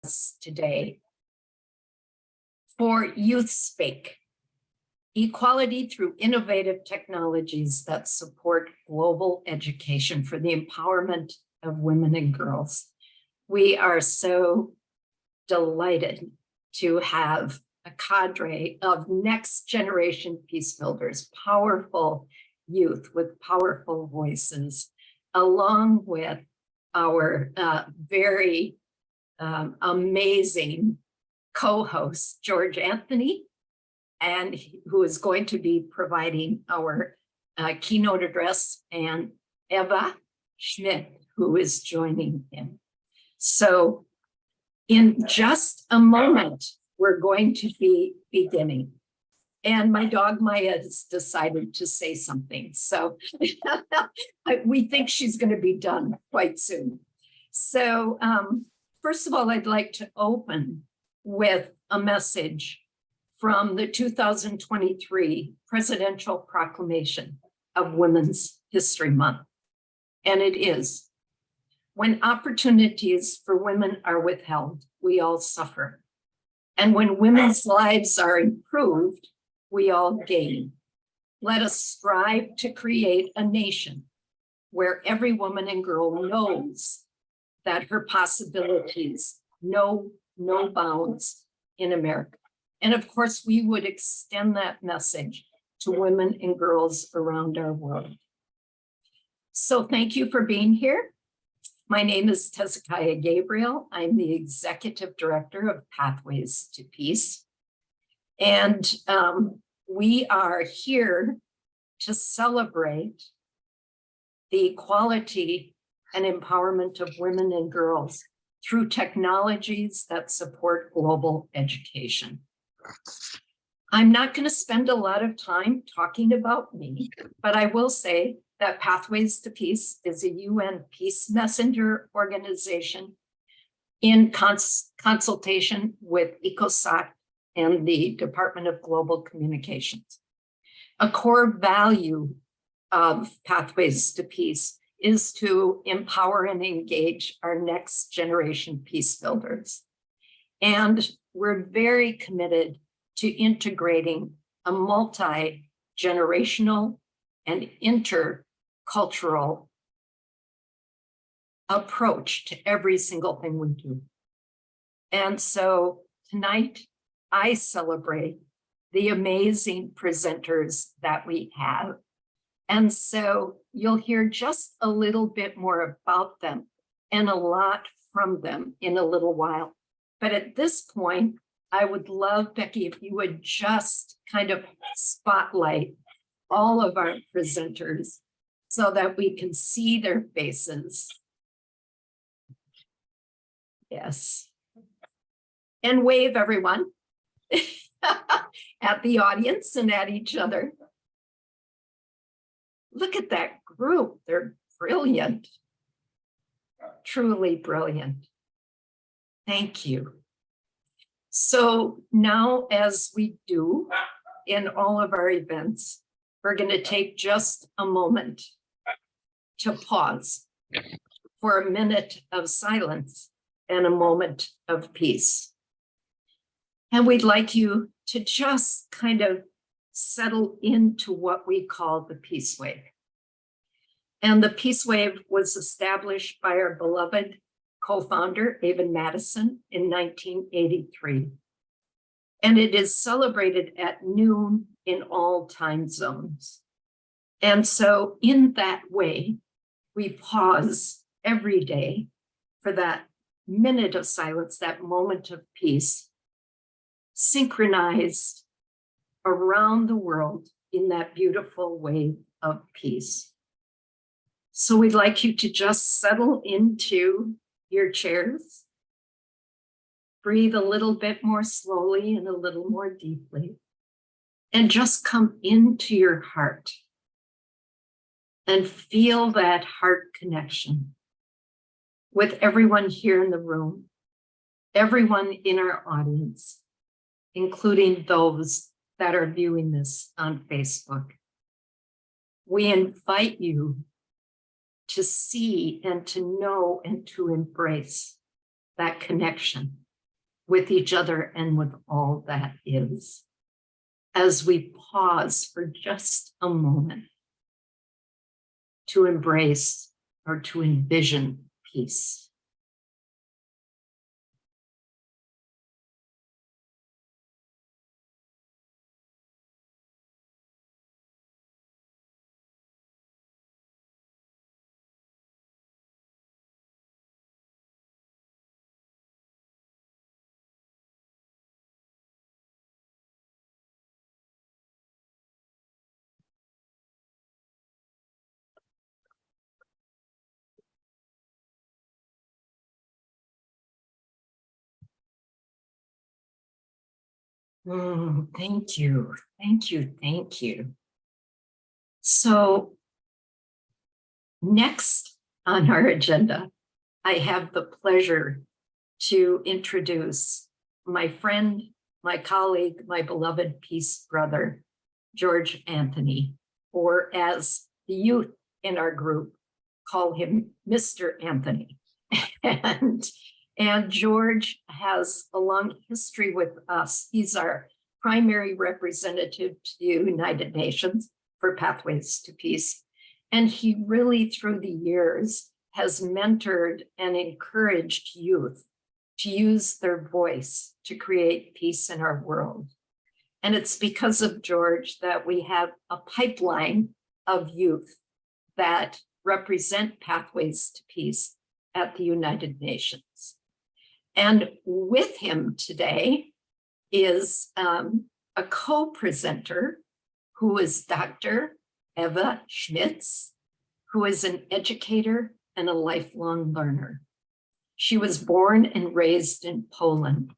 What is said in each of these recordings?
us today for Youth Speak, equality through innovative technologies that support global education for the empowerment of women and girls. We are so delighted to have a cadre of next generation peace builders, powerful youth with powerful voices, along with our very amazing co-host, George Anthony, and who is going to be providing our keynote address, and Eva Schmidt, who is joining him. So in just a moment, we're going to be beginning. And my dog Maya has decided to say something. So we think she's going to be done quite soon. So first of all, I'd like to open with a message from the 2023 Presidential Proclamation of Women's History Month. And it is, when opportunities for women are withheld, we all suffer. And when women's lives are improved, we all gain. Let us strive to create a nation where every woman and girl knows that her possibilities know no bounds in America. And of course, we would extend that message to women and girls around our world. So thank you for being here. My name is Tezekiah Gabriel. I'm the Executive Director of Pathways to Peace. And we are here to celebrate the equality and empowerment of women and girls through technologies that support global education. I'm not going to spend a lot of time talking about me, but I will say that Pathways to Peace is a UN peace messenger organization in consultation with ECOSOC and the Department of Global Communications. A core value of Pathways to Peace is to empower and engage our next generation peace builders. And we're very committed to integrating a multi-generational and intercultural approach to every single thing we do. And so tonight, I celebrate the amazing presenters that we have. And so you'll hear just a little bit more about them and a lot from them in a little while. But at this point, I would love, Becky, if you would just kind of spotlight all of our presenters so that we can see their faces. Yes. And wave, everyone, at the audience and at each other. Look at that group. They're brilliant. Truly brilliant. Thank you. So now, as we do in all of our events, we're going to take just a moment to pause for a minute of silence and a moment of peace. And we'd like you to just kind of settle into what we call the Peace Wave. And the Peace Wave was established by our beloved co-founder, Avon Madison, in 1983. And it is celebrated at noon in all time zones. And so in that way, we pause every day for that minute of silence, that moment of peace, synchronized around the world in that beautiful wave of peace. So we'd like you to just settle into your chairs, breathe a little bit more slowly and a little more deeply, and just come into your heart and feel that heart connection with everyone here in the room, everyone in our audience, including those that are viewing this on Facebook. We invite you to see and to know and to embrace that connection with each other and with all that is, as we pause for just a moment to embrace or to envision peace. Thank you, thank you, thank you. So next on our agenda, I have the pleasure to introduce my friend, my colleague, my beloved peace brother, George Anthony, or as the youth in our group call him Mr. Anthony. And George has a long history with us. He's our primary representative to the United Nations for Pathways to Peace. And he really, through the years, has mentored and encouraged youth to use their voice to create peace in our world. And it's because of George that we have a pipeline of youth that represent Pathways to Peace at the United Nations. And with him today is a co-presenter who is Dr. Eva Schmitz, who is an educator and a lifelong learner. She was born and raised in Poland.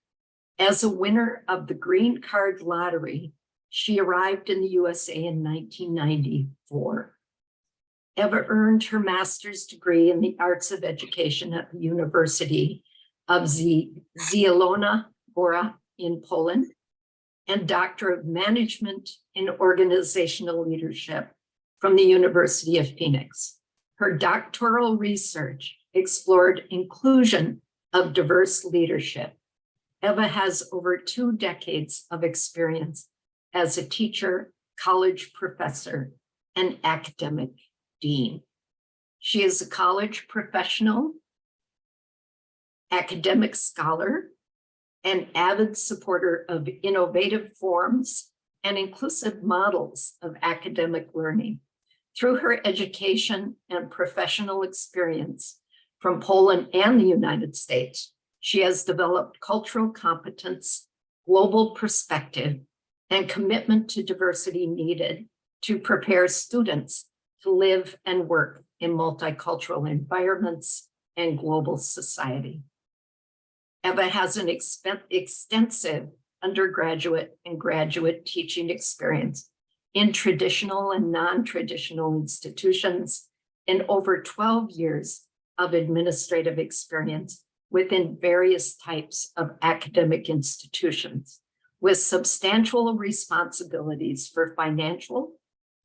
As a winner of the Green Card Lottery, she arrived in the USA in 1994. Eva earned her master's degree in the arts of education at the University of Zielona Góra in Poland, and Doctor of Management in Organizational Leadership from the University of Phoenix. Her doctoral research explored inclusion of diverse leadership. Eva has over 2 decades of experience as a teacher, college professor, and academic dean. She is a college professional, academic scholar, and avid supporter of innovative forms and inclusive models of academic learning. Through her education and professional experience from Poland and the United States, she has developed cultural competence, global perspective, and commitment to diversity needed to prepare students to live and work in multicultural environments and global society. Eva has an extensive undergraduate and graduate teaching experience in traditional and non-traditional institutions and over 12 years of administrative experience within various types of academic institutions, with substantial responsibilities for financial,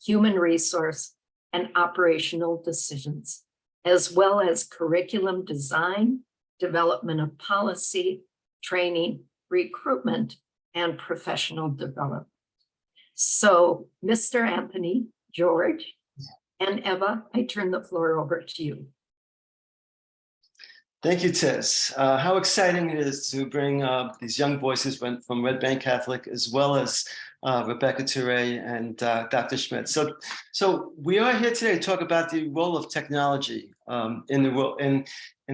human resource, and operational decisions, as well as curriculum design, development of policy, training, recruitment, and professional development. So, Mr. Anthony, George, and Eva, I turn the floor over to you. Thank you, Tess. How exciting it is to bring these young voices from Red Bank Catholic, as well as Rebecca Touré and Dr. Schmidt. So we are here today to talk about the role of technology in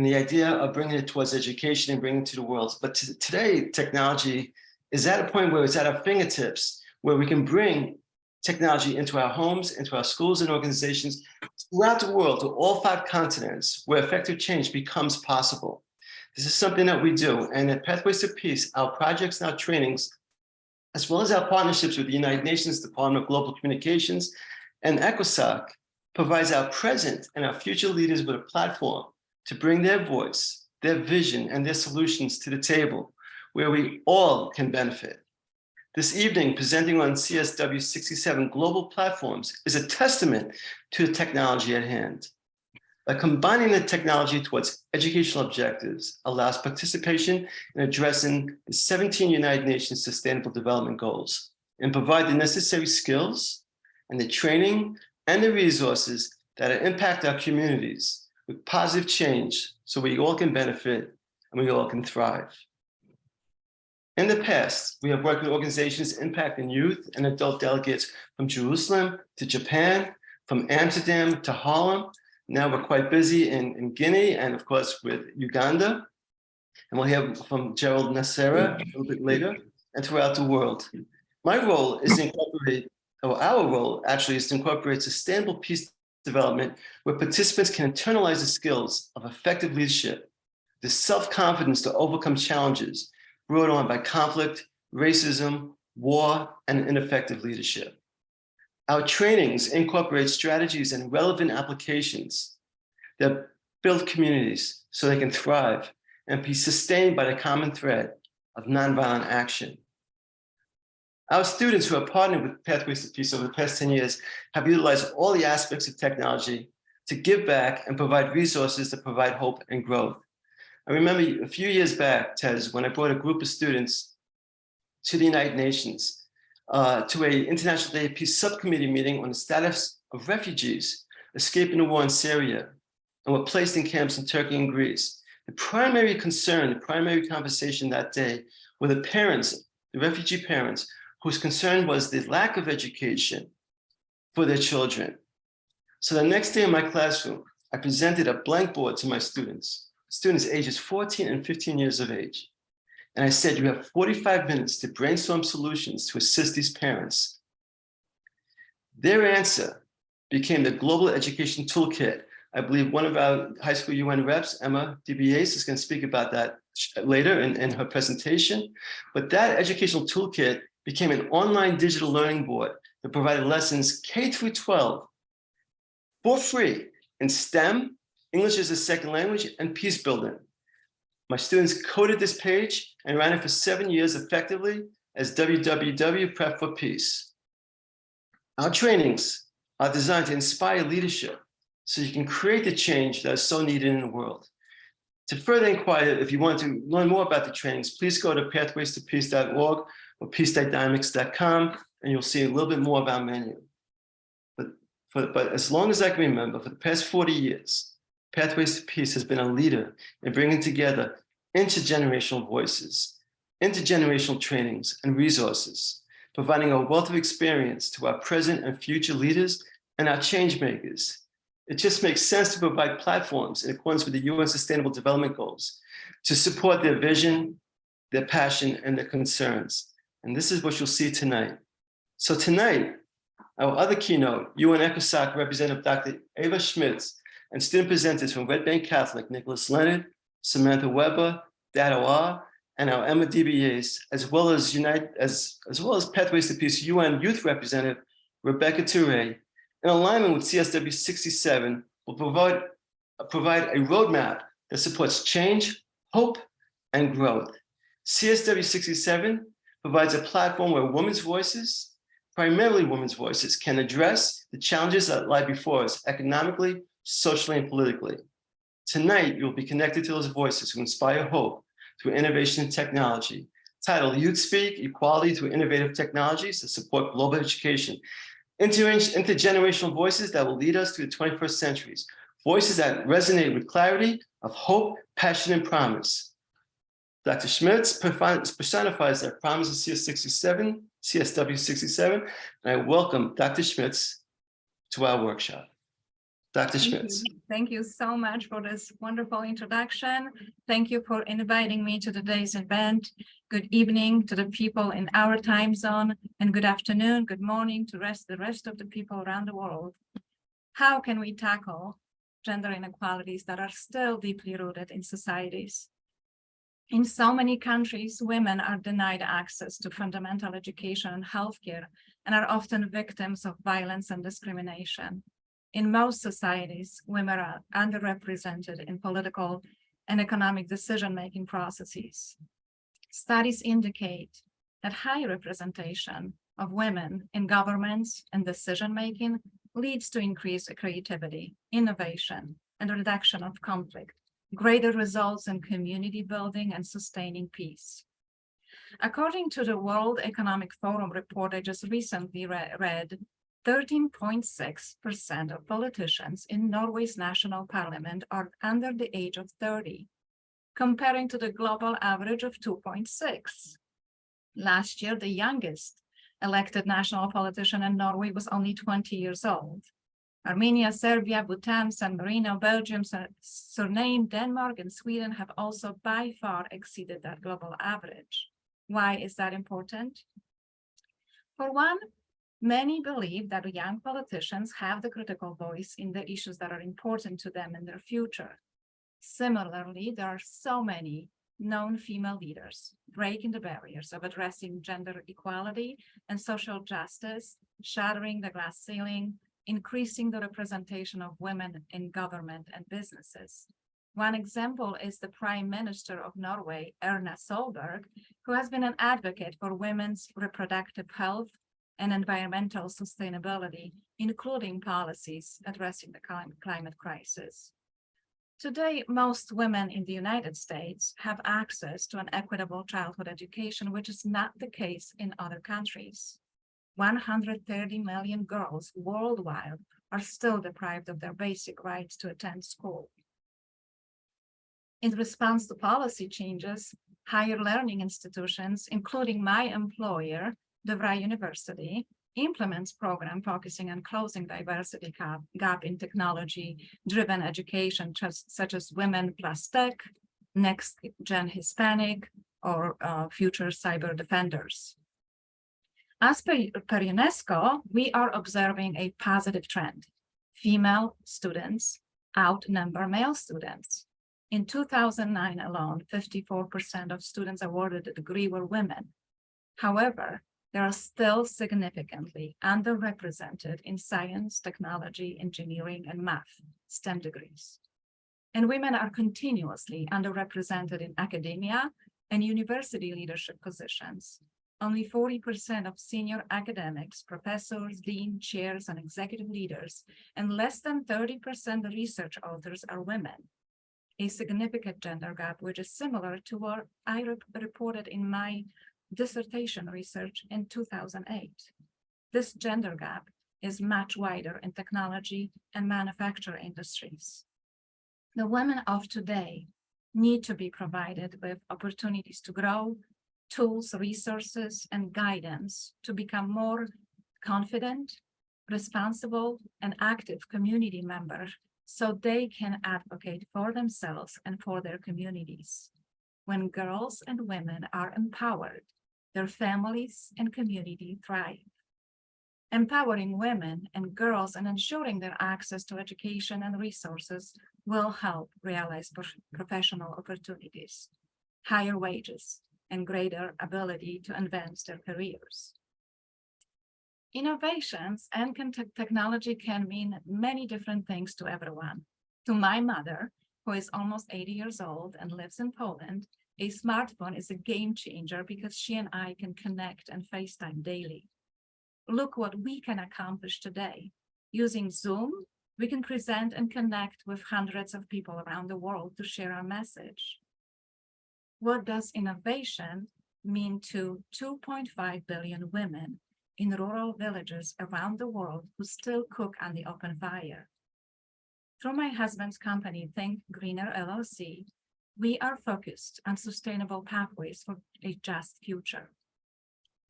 the idea of bringing it towards education and bringing it to the world. But today, technology is at a point where it's at our fingertips, where we can bring technology into our homes, into our schools and organizations throughout the world, to all 5 continents, where effective change becomes possible. This is something that we do. And at Pathways to Peace, our projects and our trainings, as well as our partnerships with the United Nations Department of Global Communications and ECOSOC, provides our present and our future leaders with a platform to bring their voice, their vision, and their solutions to the table, where we all can benefit. This evening, presenting on CSW67 global platforms is a testament to the technology at hand. by combining the technology towards educational objectives, allows participation in addressing the 17 United Nations Sustainable Development Goals and provide the necessary skills and the training and the resources that impact our communities with positive change so we all can benefit and we all can thrive. In the past, we have worked with organizations impacting youth and adult delegates from Jerusalem to Japan, from Amsterdam to Harlem. Now we're quite busy in Guinea and of course with Uganda. And we'll hear from Gerald Nacera a little bit later and throughout the world. My role is to incorporate, or our role actually is to incorporate sustainable peace development where participants can internalize the skills of effective leadership, the self-confidence to overcome challenges brought on by conflict, racism, war, and ineffective leadership. Our trainings incorporate strategies and relevant applications that build communities so they can thrive and be sustained by the common thread of nonviolent action. Our students who have partnered with Pathways to Peace over the past 10 years have utilized all the aspects of technology to give back and provide resources to provide hope and growth. I remember a few years back, Tez, when I brought a group of students to the United Nations to an International Day of Peace subcommittee meeting on the status of refugees escaping the war in Syria and were placed in camps in Turkey and Greece. The primary concern, the primary conversation that day were the parents, the refugee parents, whose concern was the lack of education for their children. So the next day in my classroom, I presented a blank board to my students ages 14 and 15 years of age. And I said, you have 45 minutes to brainstorm solutions to assist these parents. Their answer became the Global Education Toolkit. I believe one of our high school UN reps, Emma DBAs, is going to speak about that later in her presentation. But that educational toolkit became an online digital learning board that provided lessons K through 12 for free in STEM, English as a second language, and peace building. My students coded this page and ran it for 7 years effectively as www.prep for peace. Our trainings are designed to inspire leadership so you can create the change that is so needed in the world. To further inquire, if you want to learn more about the trainings, please go to pathwaystopeace.org or peacedynamics.com, and you'll see a little bit more of our menu. But as long as I can remember, for the past 40 years, Pathways to Peace has been a leader in bringing together intergenerational voices, intergenerational trainings and resources, providing a wealth of experience to our present and future leaders and our change makers. It just makes sense to provide platforms in accordance with the UN Sustainable Development Goals to support their vision, their passion, and their concerns. And this is what you'll see tonight. So tonight, our other keynote, UN ECOSOC Representative Dr. Eva Schmitz, and student presenters from Red Bank Catholic, Nicholas Leonard, Samantha Weber, Dado R, and our Emma DBAs, as well as Pathways to Peace UN Youth Representative Rebecca Toure, in alignment with CSW67, will provide a roadmap that supports change, hope, and growth. CSW67 provides a platform where women's voices, primarily women's voices, can address the challenges that lie before us economically, socially, and politically. Tonight, you'll be connected to those voices who inspire hope through innovation and technology, titled Youth Speak, Equality Through Innovative Technologies to Support Global Education. Intergenerational voices that will lead us through the 21st centuries. Voices that resonate with clarity of hope, passion, and promise. Dr. Schmitz personifies that promise of CSW67, and I welcome Dr. Schmitz to our workshop. Dr. Schmitz. Thank you so much for this wonderful introduction. Thank you for inviting me to today's event. Good evening to the people in our time zone, and good afternoon, good morning to the rest of the people around the world. How can we tackle gender inequalities that are still deeply rooted in societies? In so many countries, women are denied access to fundamental education and healthcare and are often victims of violence and discrimination. In most societies, women are underrepresented in political and economic decision-making processes. Studies indicate that high representation of women in governments and decision-making leads to increased creativity, innovation, and reduction of conflict, greater results in community building and sustaining peace. According to the World Economic Forum report I just recently read, 13.6% of politicians in Norway's national parliament are under the age of 30, comparing to the global average of 2.6. Last year, the youngest elected national politician in Norway was only 20 years old. Armenia, Serbia, Bhutan, San Marino, Belgium, Suriname, Denmark, and Sweden have also by far exceeded that global average. Why is that important? For one, many believe that young politicians have the critical voice in the issues that are important to them in their future. Similarly, there are so many known female leaders breaking the barriers of addressing gender equality and social justice, shattering the glass ceiling, increasing the representation of women in government and businesses. One example is the Prime Minister of Norway, Erna Solberg, who has been an advocate for women's reproductive health and environmental sustainability, including policies addressing the climate crisis. Today, most women in the United States have access to an equitable childhood education, which is not the case in other countries. 130 million girls worldwide are still deprived of their basic rights to attend school. In response to policy changes, higher learning institutions, including my employer, DeVry University, implements program focusing on closing diversity gap in technology-driven education, such as Women Plus Tech, Next Gen Hispanic, or Future Cyber Defenders. As per UNESCO, we are observing a positive trend. Female students outnumber male students. In 2009 alone, 54% of students awarded a degree were women. However, they are still significantly underrepresented in science, technology, engineering, and math, STEM degrees. And women are continuously underrepresented in academia and university leadership positions. Only 40% of senior academics, professors, dean, chairs, and executive leaders, and less than 30% of research authors are women. A significant gender gap, which is similar to what I reported in my dissertation research in 2008. This gender gap is much wider in technology and manufacturing industries. The women of today need to be provided with opportunities to grow, tools, resources, and guidance to become more confident, responsible, and active community members so they can advocate for themselves and for their communities. When girls and women are empowered, their families and community thrive. Empowering women and girls and ensuring their access to education and resources will help realize professional opportunities, higher wages, and greater ability to advance their careers. Innovations and technology can mean many different things to everyone. To my mother, who is almost 80 years old and lives in Poland, a smartphone is a game changer because she and I can connect and FaceTime daily. Look what we can accomplish today. Using Zoom, we can present and connect with hundreds of people around the world to share our message. What does innovation mean to 2.5 billion women in rural villages around the world who still cook on the open fire? Through my husband's company, Think Greener LLC, we are focused on sustainable pathways for a just future.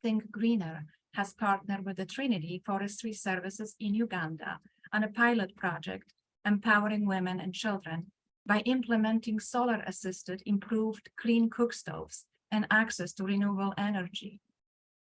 Think Greener has partnered with the Trinity Forestry Services in Uganda on a pilot project empowering women and children by implementing solar-assisted improved clean cook stoves and access to renewable energy.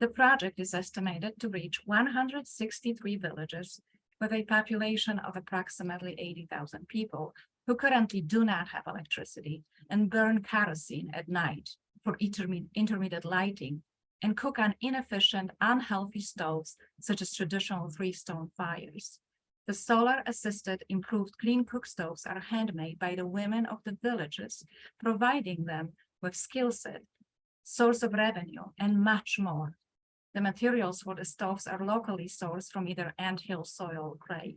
The project is estimated to reach 163 villages with a population of approximately 80,000 people who currently do not have electricity and burn kerosene at night for intermittent lighting and cook on inefficient, unhealthy stoves such as traditional three-stone fires. The solar-assisted improved clean cook stoves are handmade by the women of the villages, providing them with skill set, source of revenue, and much more. The materials for the stoves are locally sourced from either anthill soil or clay.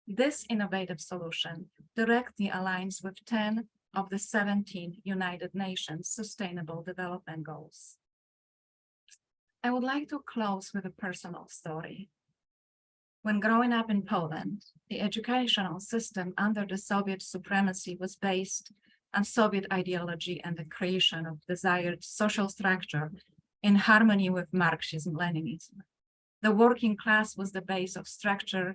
This innovative solution directly aligns with 10 of the 17 United Nations Sustainable Development Goals. I would like to close with a personal story. When growing up in Poland, the educational system under the Soviet supremacy was based on Soviet ideology and the creation of desired social structure in harmony with Marxism-Leninism. The working class was the base of structure,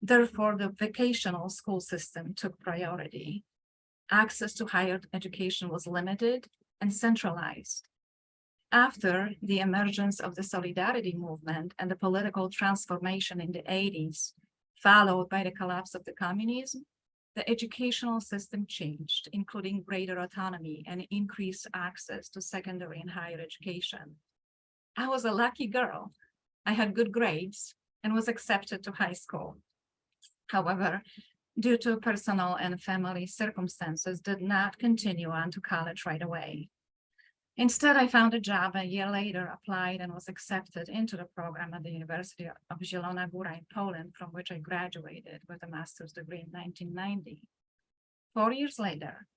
therefore the vocational school system took priority. Access to higher education was limited and centralized. After the emergence of the Solidarity movement and the political transformation in the 80s, followed by the collapse of the communism, the educational system changed, including greater autonomy and increased access to secondary and higher education. I was a lucky girl. I had good grades and was accepted to high school. However, due to personal and family circumstances, did not continue on to college right away. Instead, I found a job a year later, applied and was accepted into the program at the University of Zielona Góra in Poland, from which I graduated with a master's degree in 1990. 4 years later,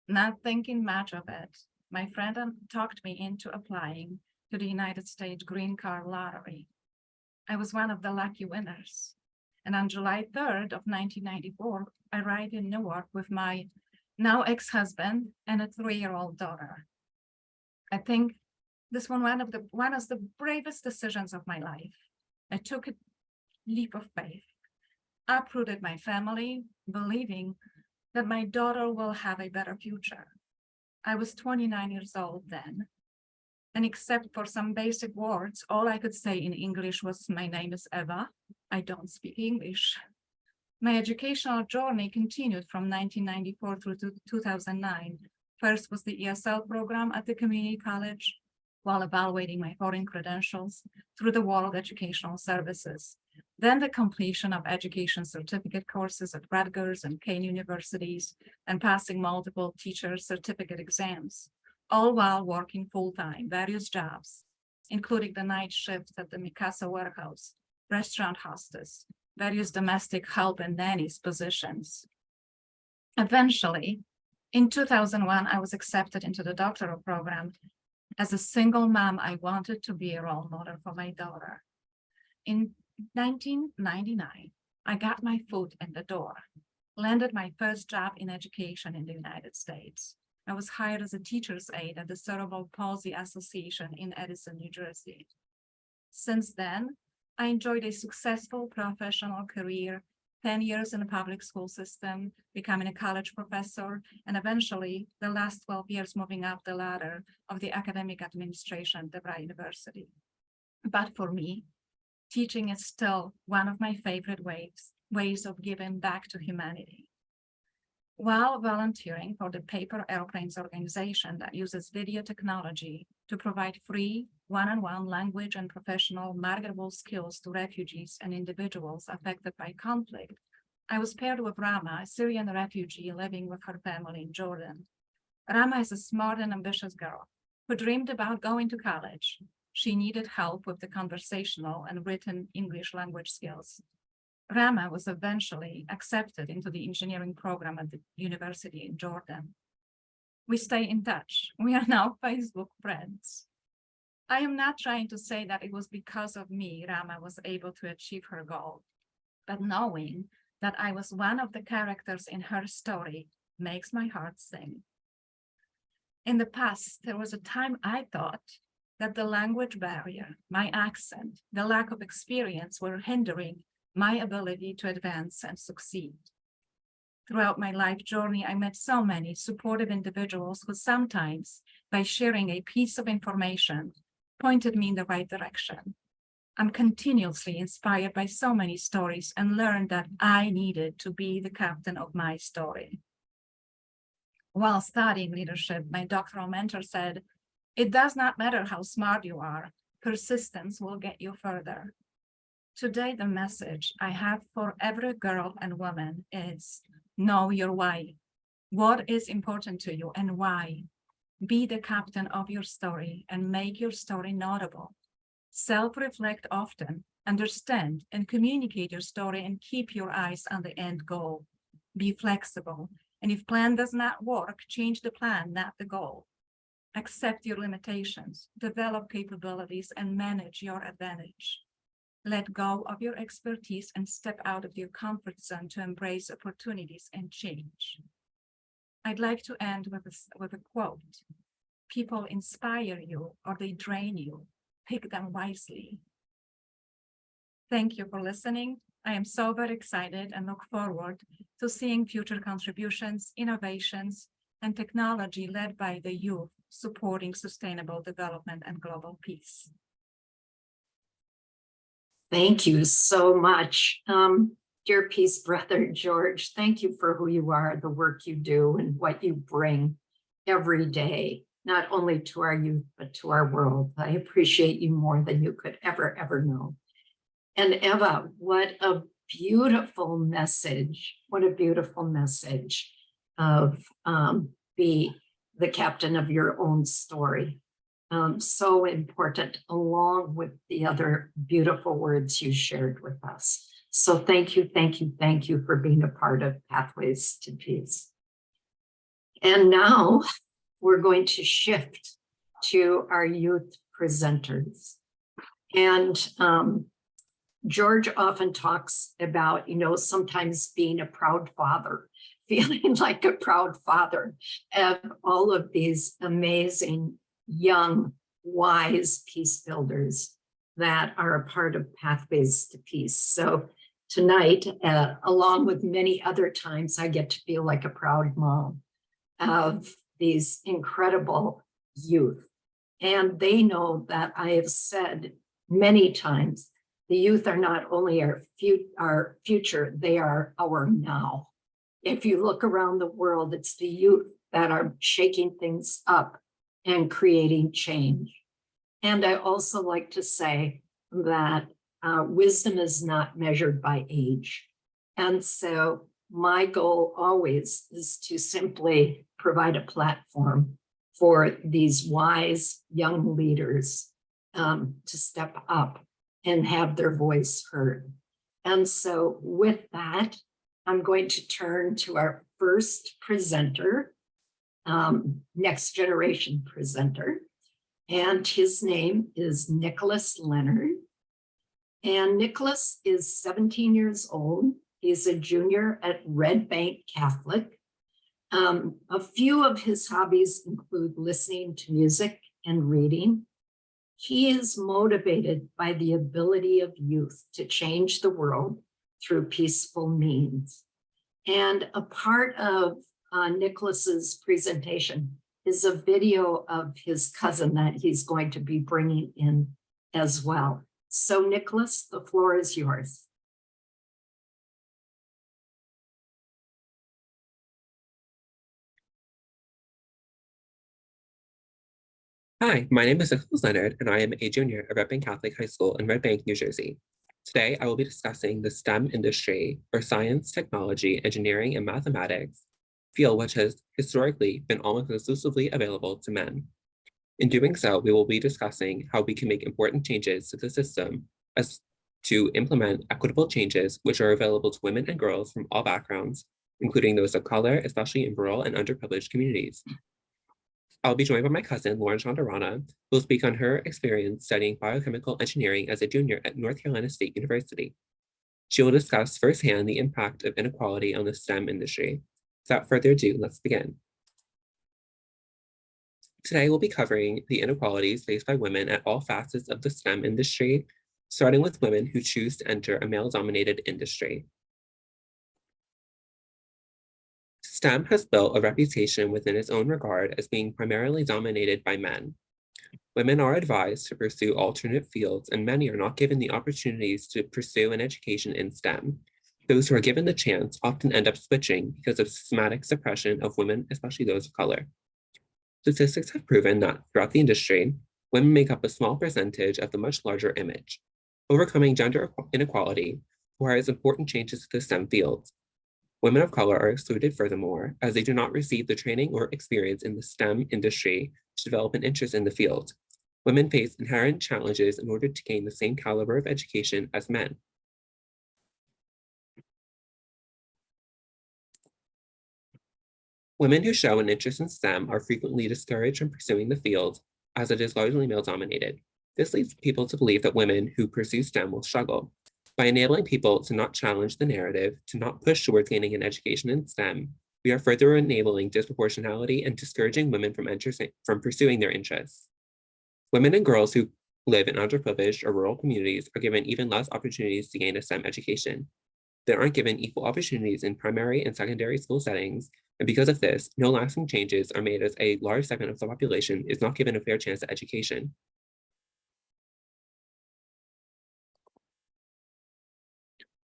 not thinking much of it, my friend talked me into applying to the United States Green Card Lottery. I was one of the lucky winners. And on July 3rd of 1994, I arrived in Newark with my now ex-husband and a 3-year-old daughter. I think this was one of the bravest decisions of my life. I took a leap of faith, uprooted my family, believing that my daughter will have a better future. I was 29 years old then, and except for some basic words, all I could say in English was, "My name is Eva. I don't speak English." My educational journey continued from 1994 through to 2009. First was the ESL program at the community college, while evaluating my foreign credentials through the World Educational Services. Then the completion of education certificate courses at Rutgers and Kane universities, and passing multiple teacher certificate exams, all while working full-time, various jobs, including the night shift at the Mikasa warehouse, restaurant hostess, various domestic help and nannies positions. Eventually, in 2001, I was accepted into the doctoral program. As a single mom, I wanted to be a role model for my daughter. In 1999, I got my foot in the door, landed my first job in education in the United States. I was hired as a teacher's aide at the Cerebral Palsy Association in Edison, New Jersey. Since then, I enjoyed a successful professional career, 10 years in the public school system, becoming a college professor, and eventually the last 12 years moving up the ladder of the academic administration at DeVry University. But for me, teaching is still one of my favorite ways of giving back to humanity. While volunteering for the Paper Airplanes organization that uses video technology to provide free one-on-one language and professional marketable skills to refugees and individuals affected by conflict, I was paired with Rama, a Syrian refugee living with her family in Jordan. Rama is a smart and ambitious girl who dreamed about going to college. She needed help with the conversational and written English language skills. Rama was eventually accepted into the engineering program at the university in Jordan. We stay in touch. We are now Facebook friends. I am not trying to say that it was because of me Rama was able to achieve her goal, but knowing that I was one of the characters in her story makes my heart sing. In the past, there was a time I thought that the language barrier, my accent, the lack of experience were hindering my ability to advance and succeed. Throughout my life journey, I met so many supportive individuals who sometimes, by sharing a piece of information, pointed me in the right direction. I'm continuously inspired by so many stories and learned that I needed to be the captain of my story. While studying leadership, my doctoral mentor said, "It does not matter how smart you are, persistence will get you further." Today, the message I have for every girl and woman is, know your why. What is important to you and why? Be the captain of your story and make your story notable. Self-reflect often Understand and communicate your story and keep your eyes on the end goal. Be flexible. And if plan does not work, change the plan, not the goal. Accept your limitations, develop capabilities, and manage your advantage. Let go of your expertise and step out of your comfort zone to embrace opportunities and change. I'd like to end with a quote. People inspire you or they drain you. Pick them wisely. Thank you for listening. I am so very excited and look forward to seeing future contributions, innovations, and technology led by the youth supporting sustainable development and global peace. Thank you so much. Dear Peace Brother George, thank you for who you are, the work you do, and what you bring every day, not only to our youth, but to our world. I appreciate you more than you could ever know. And Eva, what a beautiful message. What a beautiful message of be the captain of your own story. So important, along with the other beautiful words you shared with us. So thank you for being a part of Pathways to Peace. And now we're going to shift to our youth presenters. And George often talks about, sometimes being a proud father, feeling like a proud father of all of these amazing, young, wise peace builders that are a part of Pathways to Peace. So tonight, along with many other times, I get to feel like a proud mom of these incredible youth. And they know that I have said many times, the youth are not only our future, they are our now. If you look around the world, it's the youth that are shaking things up and creating change. And I also like to say that wisdom is not measured by age. And so my goal always is to simply provide a platform for these wise young leaders to step up and have their voice heard. And so with that, I'm going to turn to our first presenter, next generation presenter. And his name is Nicholas Leonard. And Nicholas is 17 years old. He's a junior at Red Bank Catholic. A few of his hobbies include listening to music and reading. He is motivated by the ability of youth to change the world through peaceful means. And a part of Nicholas's presentation is a video of his cousin that he's going to be bringing in as well. So Nicholas, the floor is yours. Hi, my name is Nicholas Leonard, and I am a junior at Red Bank Catholic High School in Red Bank, New Jersey. Today, I will be discussing the STEM industry, or science, technology, engineering, and mathematics, field which has historically been almost exclusively available to men. In doing so, we will be discussing how we can make important changes to the system as to implement equitable changes which are available to women and girls from all backgrounds, including those of color, especially in rural and underprivileged communities. I'll be joined by my cousin, Lauren Chandarana, who will speak on her experience studying biochemical engineering as a junior at North Carolina State University. She will discuss firsthand the impact of inequality on the STEM industry. Without further ado, let's begin. Today, we'll be covering the inequalities faced by women at all facets of the STEM industry, starting with women who choose to enter a male-dominated industry. STEM has built a reputation within its own regard as being primarily dominated by men. Women are advised to pursue alternate fields, and many are not given the opportunities to pursue an education in STEM. Those who are given the chance often end up switching because of systematic suppression of women, especially those of color. Statistics have proven that throughout the industry, women make up a small percentage of the much larger image. Overcoming gender inequality requires important changes to the STEM fields. Women of color are excluded furthermore, as they do not receive the training or experience in the STEM industry to develop an interest in the field. Women face inherent challenges in order to gain the same caliber of education as men. Women who show an interest in STEM are frequently discouraged from pursuing the field, as it is largely male-dominated. This leads people to believe that women who pursue STEM will struggle. By enabling people to not challenge the narrative, to not push towards gaining an education in STEM, we are further enabling disproportionality and discouraging women from pursuing their interests. Women and girls who live in underprivileged or rural communities are given even less opportunities to gain a STEM education. They aren't given equal opportunities in primary and secondary school settings, and because of this, no lasting changes are made as a large segment of the population is not given a fair chance at education.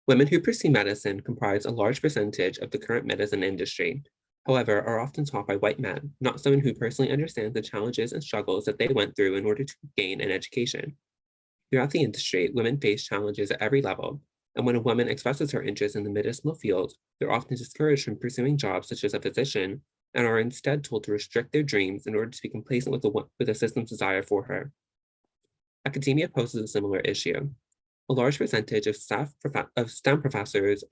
Women who pursue medicine comprise a large percentage of the current medicine industry, however, are often taught by white men, not someone who personally understands the challenges and struggles that they went through in order to gain an education. Throughout the industry, women face challenges at every level, and when a woman expresses her interest in the medicinal field, they're often discouraged from pursuing jobs such as a physician and are instead told to restrict their dreams in order to be complacent with the system's desire for her. Academia poses a similar issue. A large percentage of STEM professors,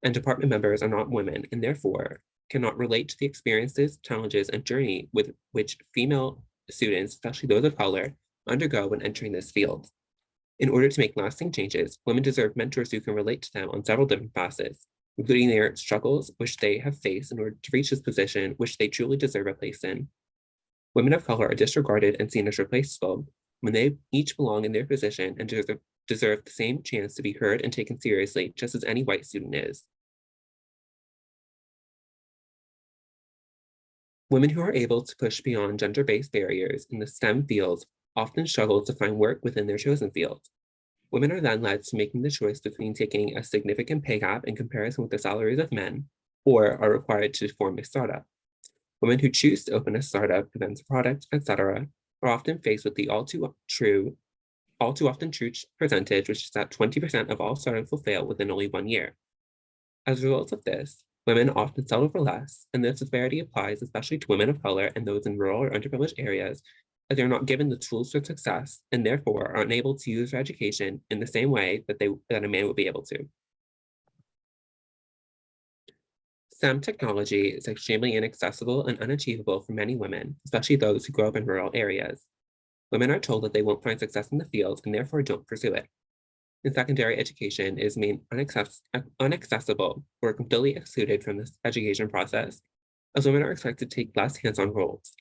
and department members are not women and therefore cannot relate to the experiences, challenges, and journey with which female students, especially those of color, undergo when entering this field. In order to make lasting changes, women deserve mentors who can relate to them on several different facets, including their struggles which they have faced in order to reach this position which they truly deserve a place in. Women of color are disregarded and seen as replaceable when they each belong in their position and deserve the same chance to be heard and taken seriously, just as any white student is. Women who are able to push beyond gender-based barriers in the STEM fields often struggle to find work within their chosen field. Women are then led to making the choice between taking a significant pay gap in comparison with the salaries of men, or are required to form a startup. Women who choose to open a startup, invent a product, etc., are often faced with the all too often true percentage, which is that 20% of all startups will fail within only 1 year. As a result of this, women often settle for less, and this disparity applies especially to women of color and those in rural or underprivileged areas, as they are not given the tools for success and therefore are unable to use their education in the same way that a man would be able to. STEM technology is extremely inaccessible and unachievable for many women, especially those who grow up in rural areas. Women are told that they won't find success in the field and therefore don't pursue it. And secondary education is made inaccessible or completely excluded from this education process, as women are expected to take less hands-on roles.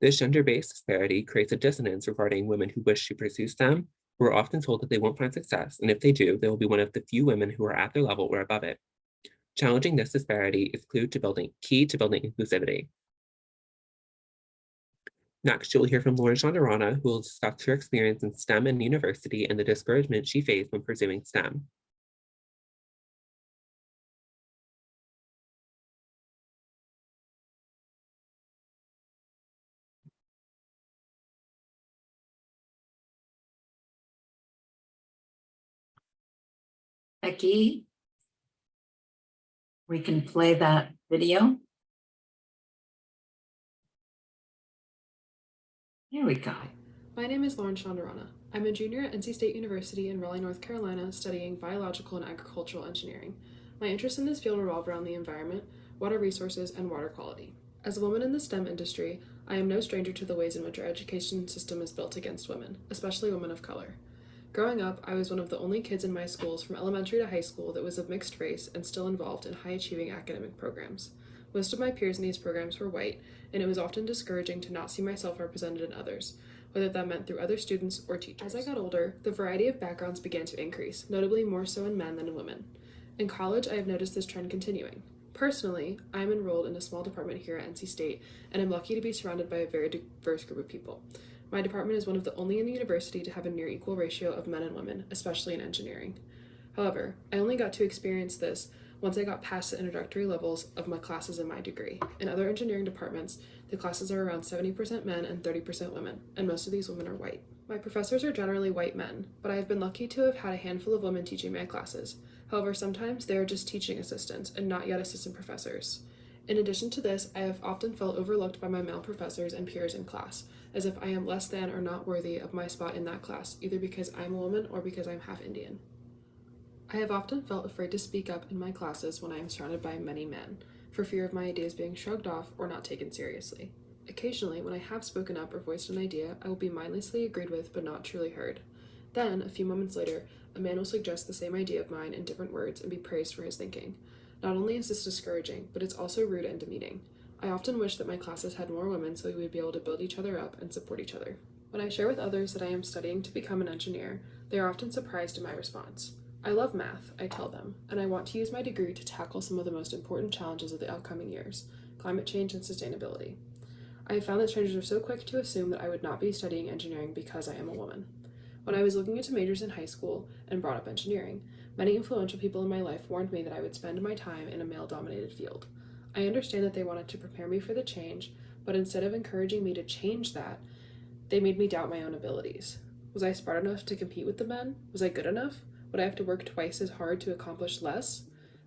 This gender-based disparity creates a dissonance regarding women who wish to pursue STEM, who are often told that they won't find success, and if they do, they will be one of the few women who are at their level or above it. Challenging this disparity is key to building inclusivity. Next, you'll hear from Lauren Chandarana, who will discuss her experience in STEM and university and the discouragement she faced when pursuing STEM. Becky, we can play that video. Here we go. My name is Lauren Chandarana. I'm a junior at NC State University in Raleigh, North Carolina, studying biological and agricultural engineering. My interests in this field revolve around the environment, water resources, and water quality. As a woman in the STEM industry, I am no stranger to the ways in which our education system is built against women, especially women of color. Growing up, I was one of the only kids in my schools from elementary to high school that was of mixed race and still involved in high-achieving academic programs. Most of my peers in these programs were white, and it was often discouraging to not see myself represented in others, whether that meant through other students or teachers. As I got older, the variety of backgrounds began to increase, notably more so in men than in women. In college, I have noticed this trend continuing. Personally, I am enrolled in a small department here at NC State, and I'm lucky to be surrounded by a very diverse group of people. My department is one of the only in the university to have a near equal ratio of men and women, especially in engineering. However, I only got to experience this once I got past the introductory levels of my classes in my degree. In other engineering departments, the classes are around 70% men and 30% women, and most of these women are white. My professors are generally white men, but I have been lucky to have had a handful of women teaching my classes. However, sometimes they are just teaching assistants and not yet assistant professors. In addition to this, I have often felt overlooked by my male professors and peers in class, as if I am less than or not worthy of my spot in that class, either because I'm a woman or because I'm half Indian. I have often felt afraid to speak up in my classes when I am surrounded by many men, for fear of my ideas being shrugged off or not taken seriously. Occasionally, when I have spoken up or voiced an idea, I will be mindlessly agreed with but not truly heard. Then, a few moments later, a man will suggest the same idea of mine in different words and be praised for his thinking. Not only is this discouraging, but it's also rude and demeaning. I often wish that my classes had more women so we would be able to build each other up and support each other. When I share with others that I am studying to become an engineer, they are often surprised at my response. I love math, I tell them, and I want to use my degree to tackle some of the most important challenges of the upcoming years, climate change and sustainability. I have found that strangers are so quick to assume that I would not be studying engineering because I am a woman. When I was looking into majors in high school and brought up engineering, many influential people in my life warned me that I would spend my time in a male-dominated field. I understand that they wanted to prepare me for the change, but instead of encouraging me to change that, they made me doubt my own abilities. Was I smart enough to compete with the men? Was I good enough? Would I have to work twice as hard to accomplish less?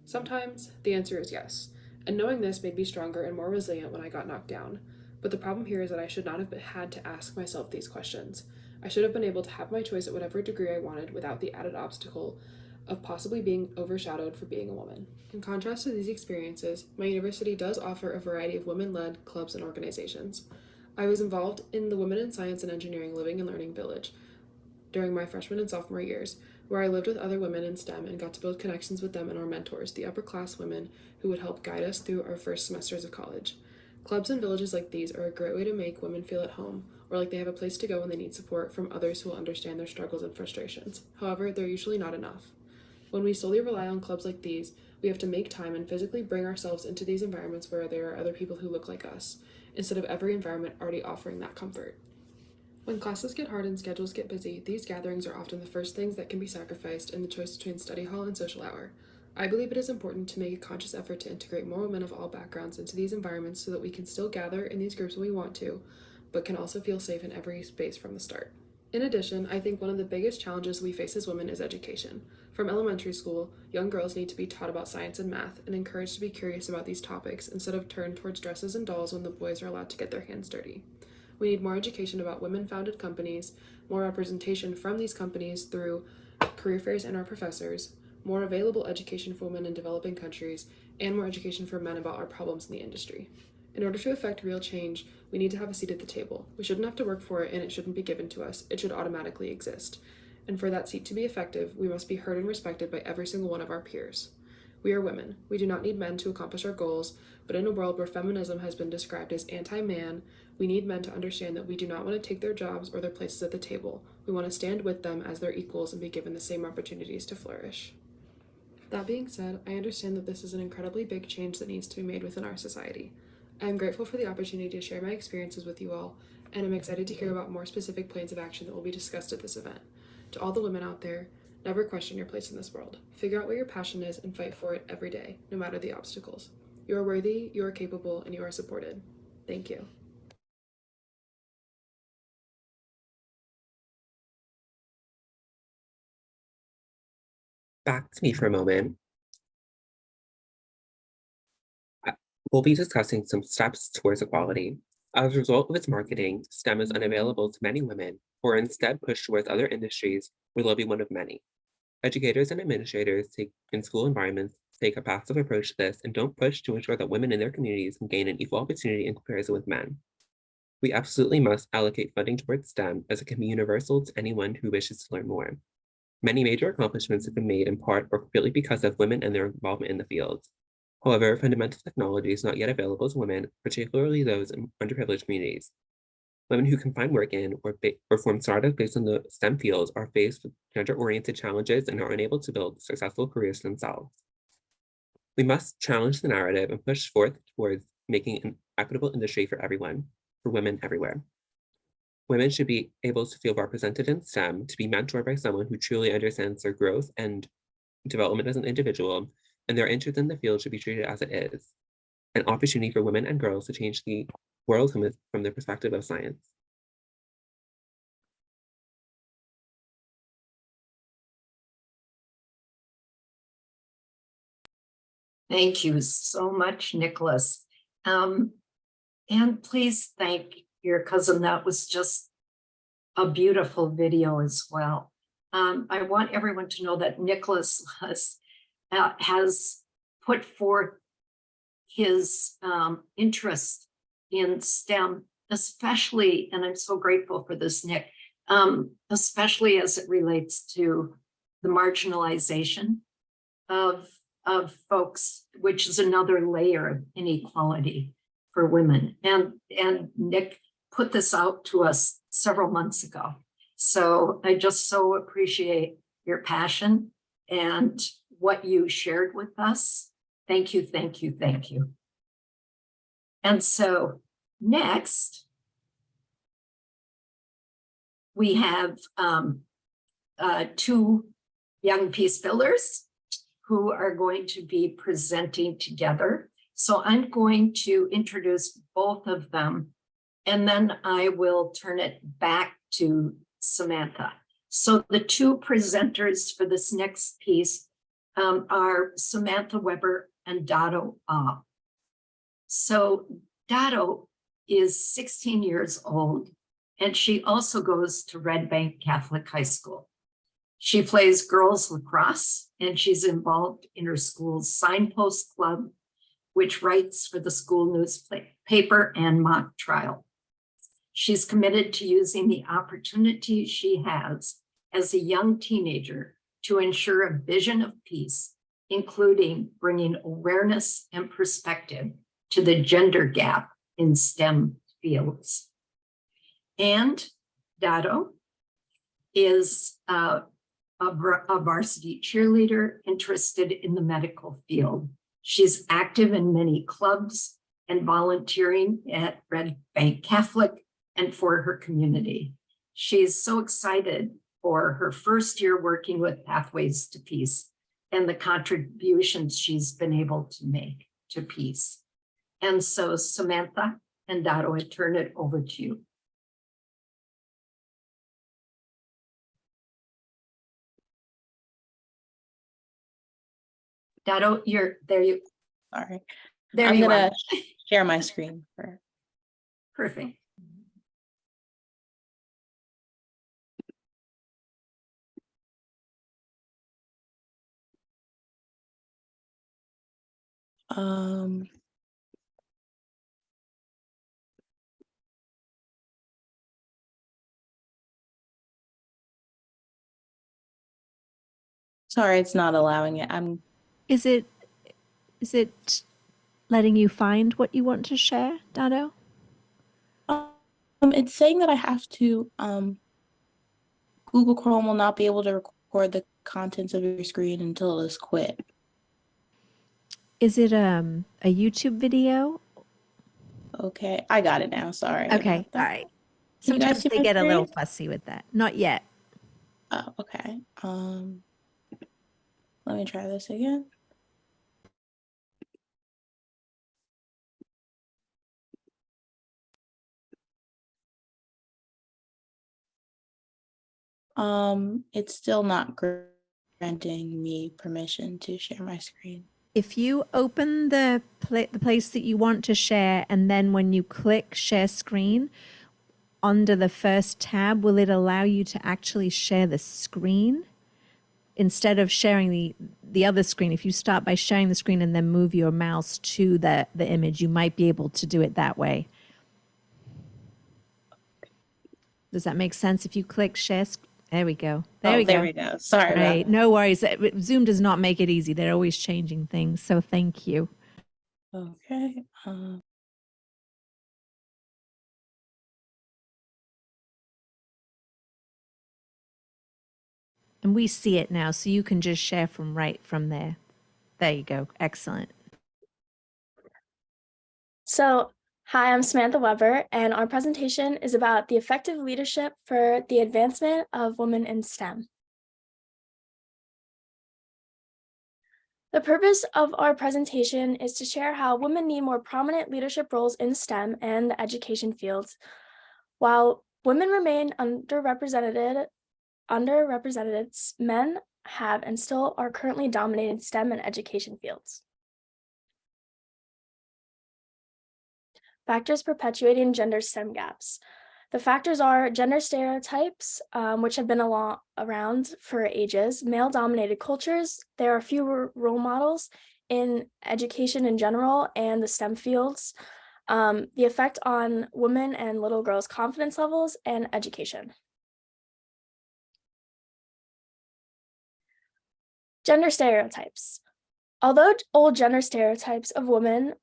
Sometimes the answer is yes, and knowing this made me stronger and more resilient when I got knocked down. But the problem here is that I should not have had to ask myself these questions. I should have been able to have my choice at whatever degree I wanted without the added obstacle of possibly being overshadowed for being a woman. In contrast to these experiences, my university does offer a variety of women-led clubs and organizations. I was involved in the Women in Science and Engineering Living and Learning Village during my freshman and sophomore years, where I lived with other women in STEM and got to build connections with them and our mentors, the upper class women who would help guide us through our first semesters of college. Clubs and villages like these are a great way to make women feel at home, or like they have a place to go when they need support from others who will understand their struggles and frustrations. However, they're usually not enough. When we solely rely on clubs like these, we have to make time and physically bring ourselves into these environments where there are other people who look like us, instead of every environment already offering that comfort. When classes get hard and schedules get busy, these gatherings are often the first things that can be sacrificed in the choice between study hall and social hour. I believe it is important to make a conscious effort to integrate more women of all backgrounds into these environments so that we can still gather in these groups when we want to, but can also feel safe in every space from the start. In addition, I think one of the biggest challenges we face as women is education. From elementary school, young girls need to be taught about science and math and encouraged to be curious about these topics instead of turned towards dresses and dolls when the boys are allowed to get their hands dirty. We need more education about women-founded companies, more representation from these companies through career fairs and our professors, more available education for women in developing countries, and more education for men about our problems in the industry. In order to affect real change, we need to have a seat at the table. We shouldn't have to work for it, and it shouldn't be given to us. It should automatically exist. And for that seat to be effective, we must be heard and respected by every single one of our peers. We are women. We do not need men to accomplish our goals, but in a world where feminism has been described as anti-man, we need men to understand that we do not want to take their jobs or their places at the table. We want to stand with them as their equals and be given the same opportunities to flourish. That being said, I understand that this is an incredibly big change that needs to be made within our society. I am grateful for the opportunity to share my experiences with you all, and I'm excited to hear about more specific plans of action that will be discussed at this event. To all the women out there, never question your place in this world. Figure out what your passion is and fight for it every day, no matter the obstacles. You are worthy, you are capable, and you are supported. Thank you. Back to me for a moment. We'll be discussing some steps towards equality. As a result of its marketing, STEM is unavailable to many women, who are instead pushed towards other industries where they'll be one of many. Educators and administrators in school environments take a passive approach to this and don't push to ensure that women in their communities can gain an equal opportunity in comparison with men. We absolutely must allocate funding towards STEM as it can be universal to anyone who wishes to learn more. Many major accomplishments have been made in part or completely because of women and their involvement in the field. However, fundamental technology is not yet available to women, particularly those in underprivileged communities. Women who can find work in or form startups based on the STEM fields are faced with gender-oriented challenges and are unable to build successful careers themselves. We must challenge the narrative and push forth towards making an equitable industry for everyone, for women everywhere. Women should be able to feel represented in STEM, to be mentored by someone who truly understands their growth and development as an individual, and their interest in the field should be treated as it is, an opportunity for women and girls to change the world from the perspective of science. Thank you so much, Nicholas. And please thank your cousin. That was just a beautiful video as well. I want everyone to know that Nicholas has put forth his interest in STEM, especially, and I'm so grateful for this, Nick, especially as it relates to the marginalization of folks, which is another layer of inequality for women. And Nick put this out to us several months ago. So I just so appreciate your passion and what you shared with us. Thank you, thank you, thank you. And so next, we have two young peace builders who are going to be presenting together. So I'm going to introduce both of them, and then I will turn it back to Samantha. So the two presenters for this next piece are Samantha Weber and Dado. So Dado is 16 years old, and she also goes to Red Bank Catholic High School. She plays girls lacrosse, and she's involved in her school's signpost club, which writes for the school newspaper and mock trial. She's committed to using the opportunity she has as a young teenager to ensure a vision of peace, including bringing awareness and perspective to the gender gap in STEM fields. And Dado is a varsity cheerleader interested in the medical field. She's active in many clubs and volunteering at Red Bank Catholic and for her community. She's so excited for her first year working with Pathways to Peace and the contributions she's been able to make to peace. And so Samantha and Dado, I turn it over to you. Dado, you're there. Sorry. There I'm you gonna are. share my screen for. Perfect. Um. Sorry, it's not allowing it. Is it letting you find what you want to share, Dado? It's saying that I have to Google Chrome will not be able to record the contents of your screen until it is quit. Is it a YouTube video? Okay, I got it now. Sorry. Okay, about that. all right. Can you guys Sometimes see they my get a little screen? fussy with that. Not yet. Oh, okay. Let me try this again. It's still not granting me permission to share my screen. If you open the place that you want to share, and then when you click share screen, under the first tab, will it allow you to actually share the screen instead of sharing the other screen? If you start by sharing the screen and then move your mouse to the image, you might be able to do it that way. Does that make sense? If you click share, there we go. There we go. Sorry about Right. that. No worries. Zoom does not make it easy. They're always changing things. So thank you. Okay. And we see it now, so you can just share from right from there. There you go. Excellent. So, hi, I'm Samantha Weber, and our presentation is about the effective leadership for the advancement of women in STEM. The purpose of our presentation is to share how women need more prominent leadership roles in STEM and the education fields, while women remain underrepresented, men have and still are currently dominating STEM and education fields. Factors perpetuating gender STEM gaps. The factors are gender stereotypes, which have been around for ages, male-dominated cultures. There are fewer role models in education in general and the STEM fields, the effect on women and little girls' confidence levels, and education. Gender stereotypes. Although old gender stereotypes of women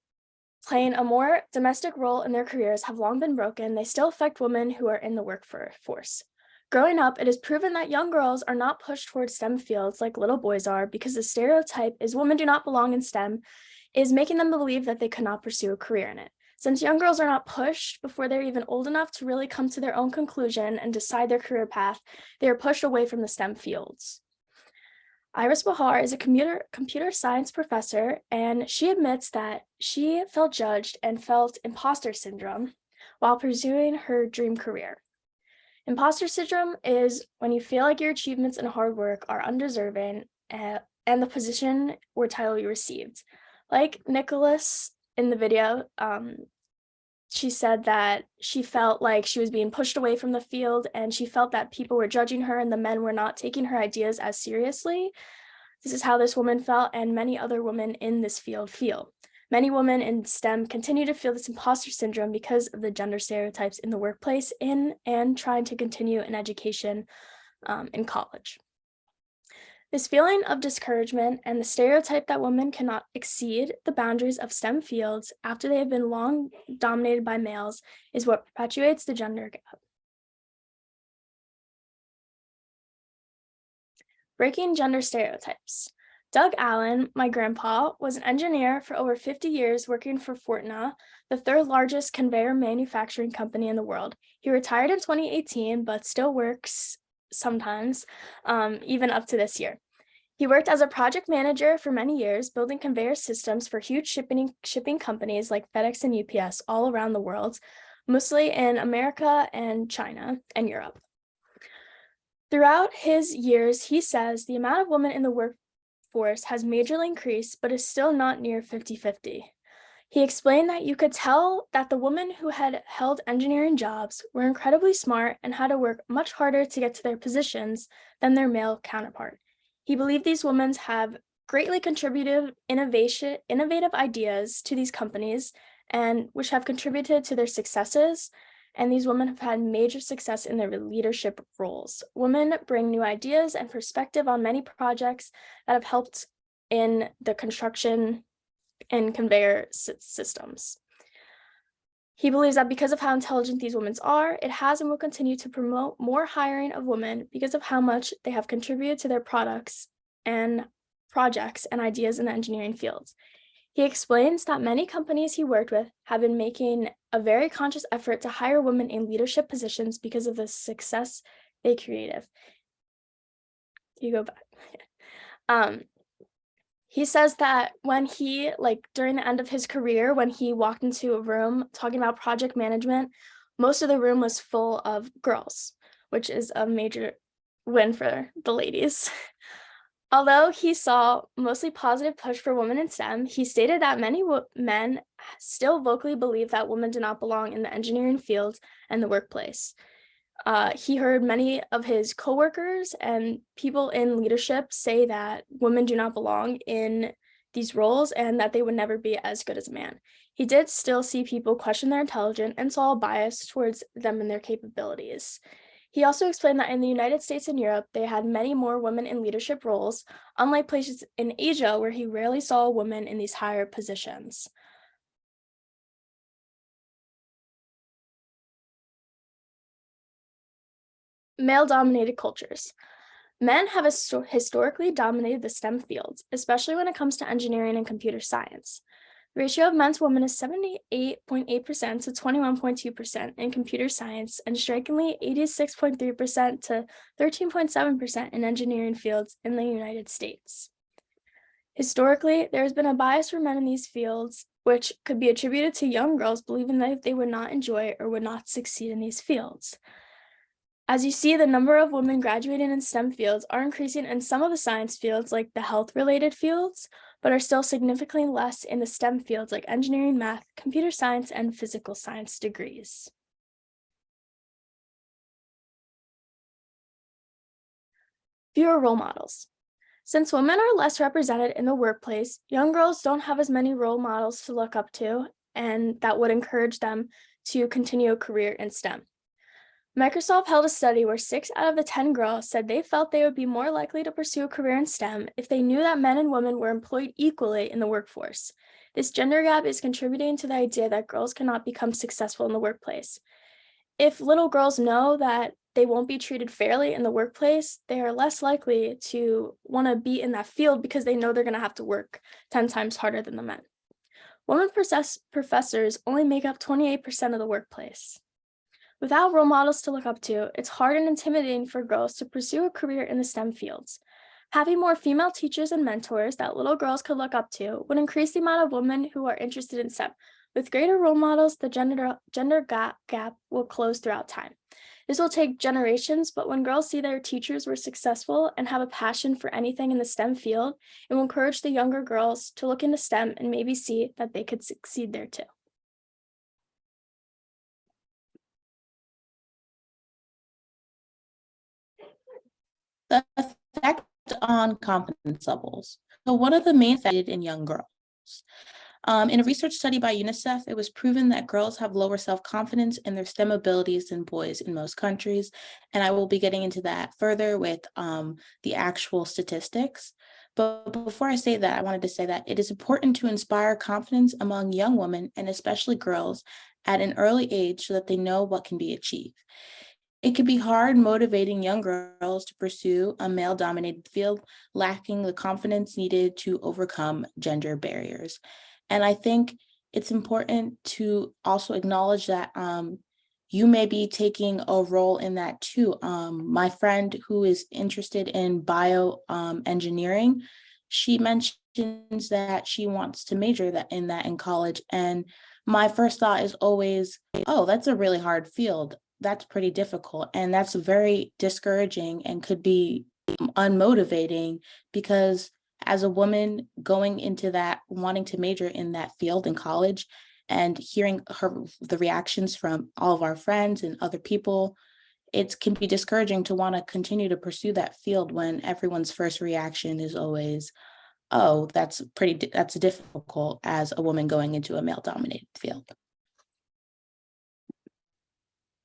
playing a more domestic role in their careers have long been broken, they still affect women who are in the workforce. Growing up, it is proven that young girls are not pushed towards STEM fields like little boys are because the stereotype is women do not belong in STEM is making them believe that they could not pursue a career in it. Since young girls are not pushed before they're even old enough to really come to their own conclusion and decide their career path, they are pushed away from the STEM fields. Iris Bahar is a computer science professor, and she admits that she felt judged and felt imposter syndrome while pursuing her dream career. Imposter syndrome is when you feel like your achievements and hard work are undeserving and the position or title you received. Like Nicholas in the video, she said that she felt like she was being pushed away from the field and she felt that people were judging her and the men were not taking her ideas as seriously. This is how this woman felt, and many other women in this field feel. Many women in STEM continue to feel this imposter syndrome because of the gender stereotypes in the workplace and trying to continue an education in college. This feeling of discouragement and the stereotype that women cannot exceed the boundaries of STEM fields after they have been long dominated by males is what perpetuates the gender gap. Breaking gender stereotypes. Doug Allen, my grandpa, was an engineer for over 50 years working for Fortna, the third largest conveyor manufacturing company in the world. He retired in 2018, but still works sometimes, even up to this year. He worked as a project manager for many years, building conveyor systems for huge shipping companies like FedEx and UPS all around the world, mostly in America and China and Europe. Throughout his years, he says the amount of women in the workforce has majorly increased, but is still not near 50-50. He explained that you could tell that the women who had held engineering jobs were incredibly smart and had to work much harder to get to their positions than their male counterpart. He believed these women have greatly contributed innovative ideas to these companies, and which have contributed to their successes. And these women have had major success in their leadership roles. Women bring new ideas and perspective on many projects that have helped in the construction and conveyor systems. He believes that because of how intelligent these women are, it has and will continue to promote more hiring of women because of how much they have contributed to their products and projects and ideas in the engineering fields. He explains that many companies he worked with have been making a very conscious effort to hire women in leadership positions because of the success they created. You go back. He says that when he, during the end of his career, when he walked into a room talking about project management, most of the room was full of girls, which is a major win for the ladies. Although he saw mostly positive push for women in STEM, he stated that many men still vocally believe that women do not belong in the engineering field and the workplace. He heard many of his coworkers and people in leadership say that women do not belong in these roles and that they would never be as good as a man. He did still see people question their intelligence and saw a bias towards them and their capabilities. He also explained that in the United States and Europe, they had many more women in leadership roles, unlike places in Asia where he rarely saw women in these higher positions. Male-dominated cultures. Men have historically dominated the STEM fields, especially when it comes to engineering and computer science. The ratio of men to women is 78.8% to 21.2% in computer science, and strikingly 86.3% to 13.7% in engineering fields in the United States. Historically, there has been a bias for men in these fields, which could be attributed to young girls believing that they would not enjoy or would not succeed in these fields. As you see, the number of women graduating in STEM fields are increasing in some of the science fields, like the health-related fields, but are still significantly less in the STEM fields like engineering, math, computer science, and physical science degrees. Fewer role models. Since women are less represented in the workplace, young girls don't have as many role models to look up to, and that would encourage them to continue a career in STEM. Microsoft held a study where 6 out of the 10 girls said they felt they would be more likely to pursue a career in STEM if they knew that men and women were employed equally in the workforce. This gender gap is contributing to the idea that girls cannot become successful in the workplace. If little girls know that they won't be treated fairly in the workplace, they are less likely to want to be in that field because they know they're going to have to work 10 times harder than the men. Women professors only make up 28% of the workplace. Without role models to look up to, it's hard and intimidating for girls to pursue a career in the STEM fields. Having more female teachers and mentors that little girls could look up to would increase the amount of women who are interested in STEM. With greater role models, the gender gap will close throughout time. This will take generations, but when girls see their teachers were successful and have a passion for anything in the STEM field, it will encourage the younger girls to look into STEM and maybe see that they could succeed there too. The effect on confidence levels. So what are the main effects in young girls? In a research study by UNICEF, it was proven that girls have lower self-confidence in their STEM abilities than boys in most countries. And I will be getting into that further with the actual statistics. But before I say that, I wanted to say that it is important to inspire confidence among young women and especially girls at an early age so that they know what can be achieved. It can be hard motivating young girls to pursue a male-dominated field, lacking the confidence needed to overcome gender barriers. And I think it's important to also acknowledge that you may be taking a role in that too. My friend who is interested in engineering, she mentions that she wants to major in that in college. And my first thought is always, oh, that's a really hard field. That's pretty difficult. And that's very discouraging and could be unmotivating because as a woman going into that, wanting to major in that field in college and hearing the reactions from all of our friends and other people, it can be discouraging to want to continue to pursue that field when everyone's first reaction is always, oh, that's difficult as a woman going into a male-dominated field.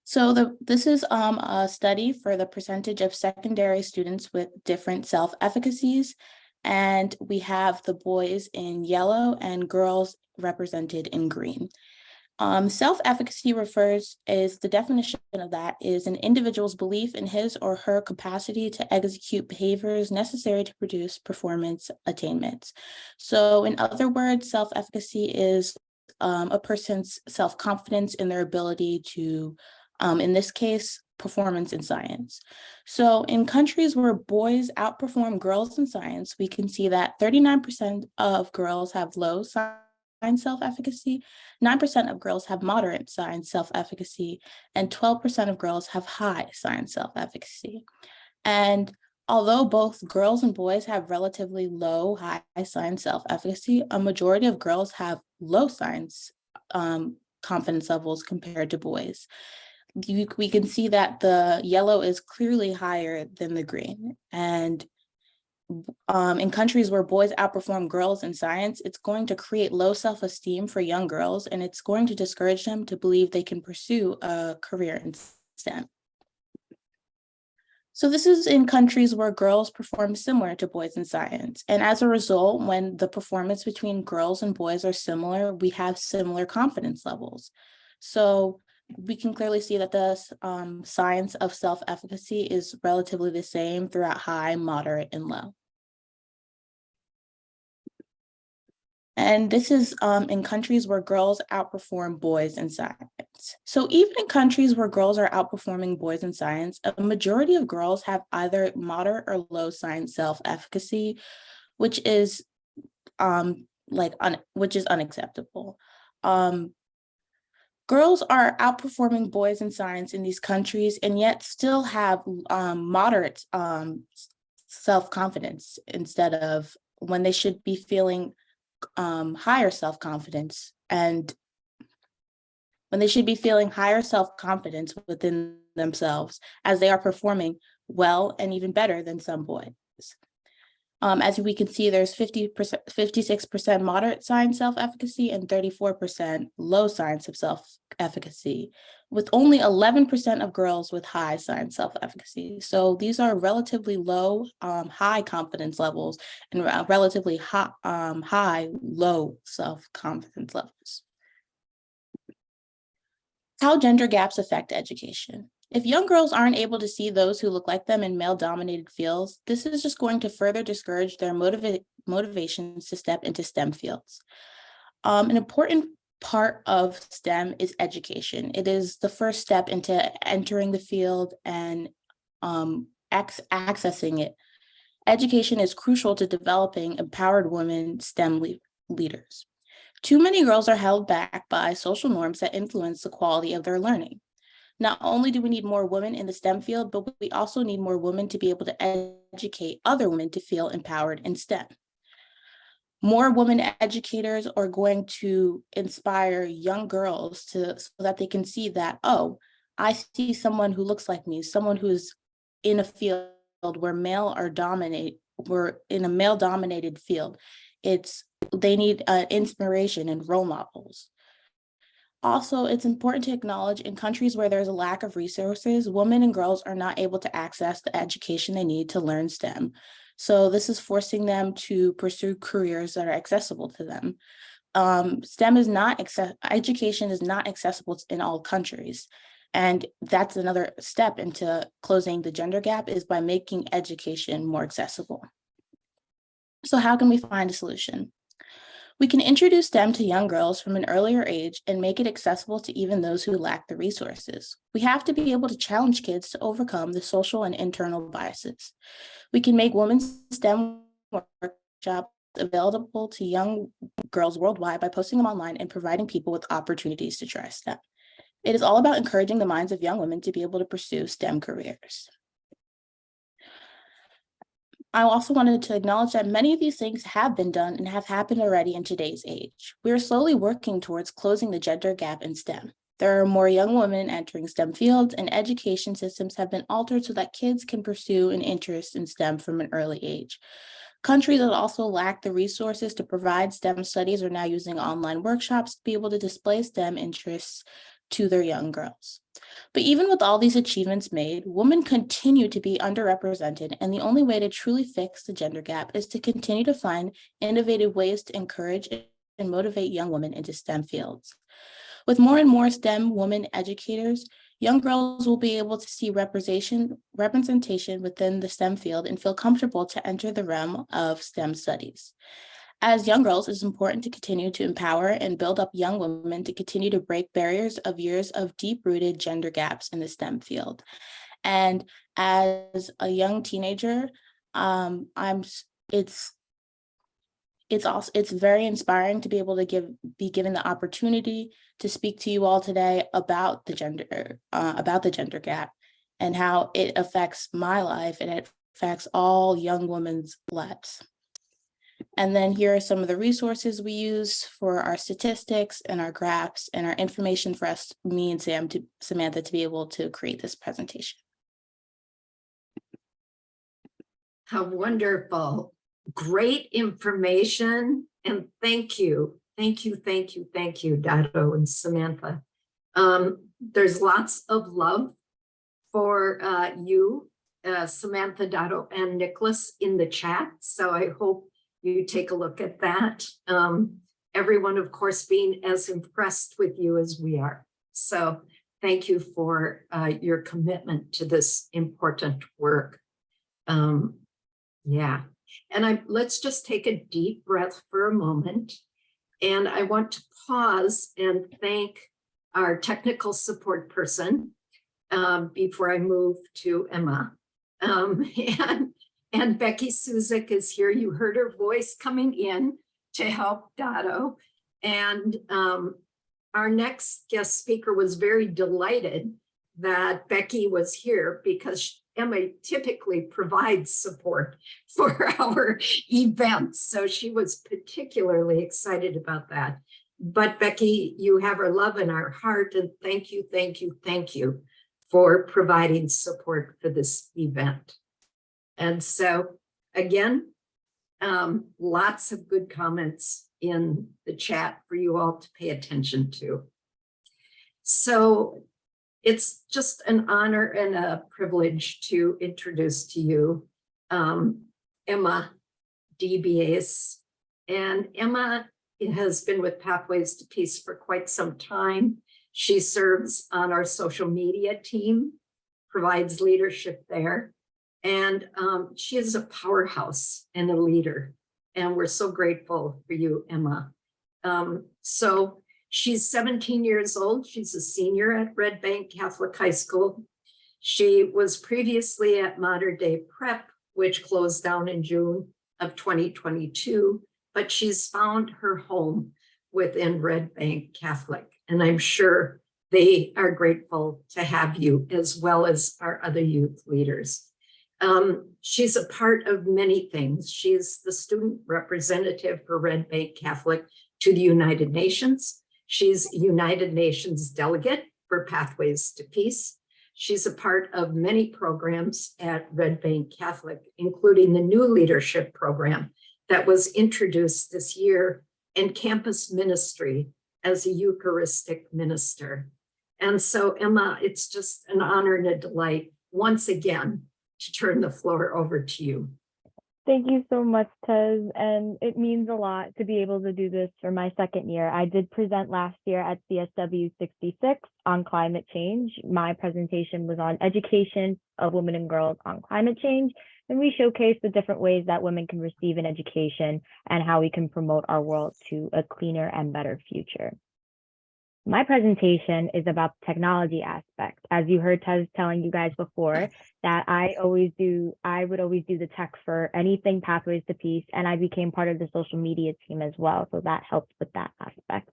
So this is a study for the percentage of secondary students with different self-efficacies. And we have the boys in yellow and girls represented in green. Self-efficacy is the definition of that is an individual's belief in his or her capacity to execute behaviors necessary to produce performance attainments. So in other words, self-efficacy is a person's self-confidence in their ability to, in this case, performance in science. So in countries where boys outperform girls in science, we can see that 39% of girls have low science self-efficacy, 9% of girls have moderate science self-efficacy, and 12% of girls have high science self-efficacy. And although both girls and boys have relatively low high science self-efficacy, a majority of girls have low science confidence levels compared to boys. We can see that the yellow is clearly higher than the green. And in countries where boys outperform girls in science, it's going to create low self-esteem for young girls, and it's going to discourage them to believe they can pursue a career in STEM. So this is in countries where girls perform similar to boys in science. And as a result, when the performance between girls and boys are similar, we have similar confidence levels. So we can clearly see that the science of self-efficacy is relatively the same throughout high, moderate, and low. And this is in countries where girls outperform boys in science. So even in countries where girls are outperforming boys in science, a majority of girls have either moderate or low science self-efficacy, which is unacceptable. Girls are outperforming boys in science in these countries and yet still have moderate self-confidence instead of when they should be feeling higher self-confidence, and when they should be feeling higher self-confidence within themselves as they are performing well and even better than some boys. As we can see, there's 56% moderate signs self-efficacy and 34% low signs of self-efficacy, with only 11% of girls with high signs self-efficacy. So these are relatively low, high confidence levels and relatively high, low self-confidence levels. How gender gaps affect education. If young girls aren't able to see those who look like them in male-dominated fields, this is just going to further discourage their motivations to step into STEM fields. An important part of STEM is education. It is the first step into entering the field and accessing it. Education is crucial to developing empowered women STEM leaders. Too many girls are held back by social norms that influence the quality of their learning. Not only do we need more women in the STEM field, but we also need more women to be able to educate other women to feel empowered in STEM. More women educators are going to inspire young girls so that they can see that, oh, I see someone who looks like me, someone who's in a field where we're in a male-dominated field. They need inspiration and role models. Also, it's important to acknowledge in countries where there's a lack of resources, women and girls are not able to access the education they need to learn STEM. So this is forcing them to pursue careers that are accessible to them. Education is not accessible in all countries. And that's another step into closing the gender gap, is by making education more accessible. So how can we find a solution? We can introduce STEM to young girls from an earlier age and make it accessible to even those who lack the resources. We have to be able to challenge kids to overcome the social and internal biases. We can make women's STEM workshops available to young girls worldwide by posting them online and providing people with opportunities to try STEM. It is all about encouraging the minds of young women to be able to pursue STEM careers. I also wanted to acknowledge that many of these things have been done and have happened already in today's age. We are slowly working towards closing the gender gap in STEM. There are more young women entering STEM fields, and education systems have been altered so that kids can pursue an interest in STEM from an early age. Countries that also lack the resources to provide STEM studies are now using online workshops to be able to display STEM interests to their young girls. But even with all these achievements made, women continue to be underrepresented, and the only way to truly fix the gender gap is to continue to find innovative ways to encourage and motivate young women into STEM fields. With more and more STEM women educators, young girls will be able to see representation within the STEM field and feel comfortable to enter the realm of STEM studies. As young girls, it's important to continue to empower and build up young women to continue to break barriers of years of deep-rooted gender gaps in the STEM field. And as a young teenager, it's very inspiring to be able to be given the opportunity to speak to you all today about the gender gap and how it affects my life and it affects all young women's lives. And then here are some of the resources we use for our statistics and our graphs and our information for us, me and Samantha, to be able to create this presentation. How wonderful. Great information. And thank you. Thank you, Dado and Samantha. There's lots of love for you, Samantha, Dado, and Nicholas in the chat. So I hope you take a look at that. Everyone, of course, being as impressed with you as we are. So thank you for your commitment to this important work. Yeah, and let's just take a deep breath for a moment. And I want to pause and thank our technical support person before I move to Emma. And Becky Suzik is here. You heard her voice coming in to help Dado. And our next guest speaker was very delighted that Becky was here because Emma typically provides support for our events, so she was particularly excited about that. But Becky, you have our love in our heart, and thank you, thank you, thank you for providing support for this event. And so again, lots of good comments in the chat for you all to pay attention to. So it's just an honor and a privilege to introduce to you Emma DBAs. And Emma has been with Pathways to Peace for quite some time. She serves on our social media team, provides leadership there. And she is a powerhouse and a leader. And we're so grateful for you, Emma. So she's 17 years old. She's a senior at Red Bank Catholic High School. She was previously at Modern Day Prep, which closed down in June of 2022, but she's found her home within Red Bank Catholic. And I'm sure they are grateful to have you, as well as our other youth leaders. She's a part of many things. She's the student representative for Red Bank Catholic to the United Nations. She's a United Nations delegate for Pathways to Peace. She's a part of many programs at Red Bank Catholic, including the new leadership program that was introduced this year, and campus ministry as a Eucharistic minister. And so, Emma, it's just an honor and a delight once again to turn the floor over to you. Thank you so much, Tez, and it means a lot to be able to do this for my second year. I did present last year at CSW67 on climate change. My presentation was on education of women and girls on climate change, and we showcased the different ways that women can receive an education and how we can promote our world to a cleaner and better future. My presentation is about the technology aspect. As you heard Tez telling you guys before, that I would always do the tech for anything Pathways to Peace, and I became part of the social media team as well. So that helped with that aspect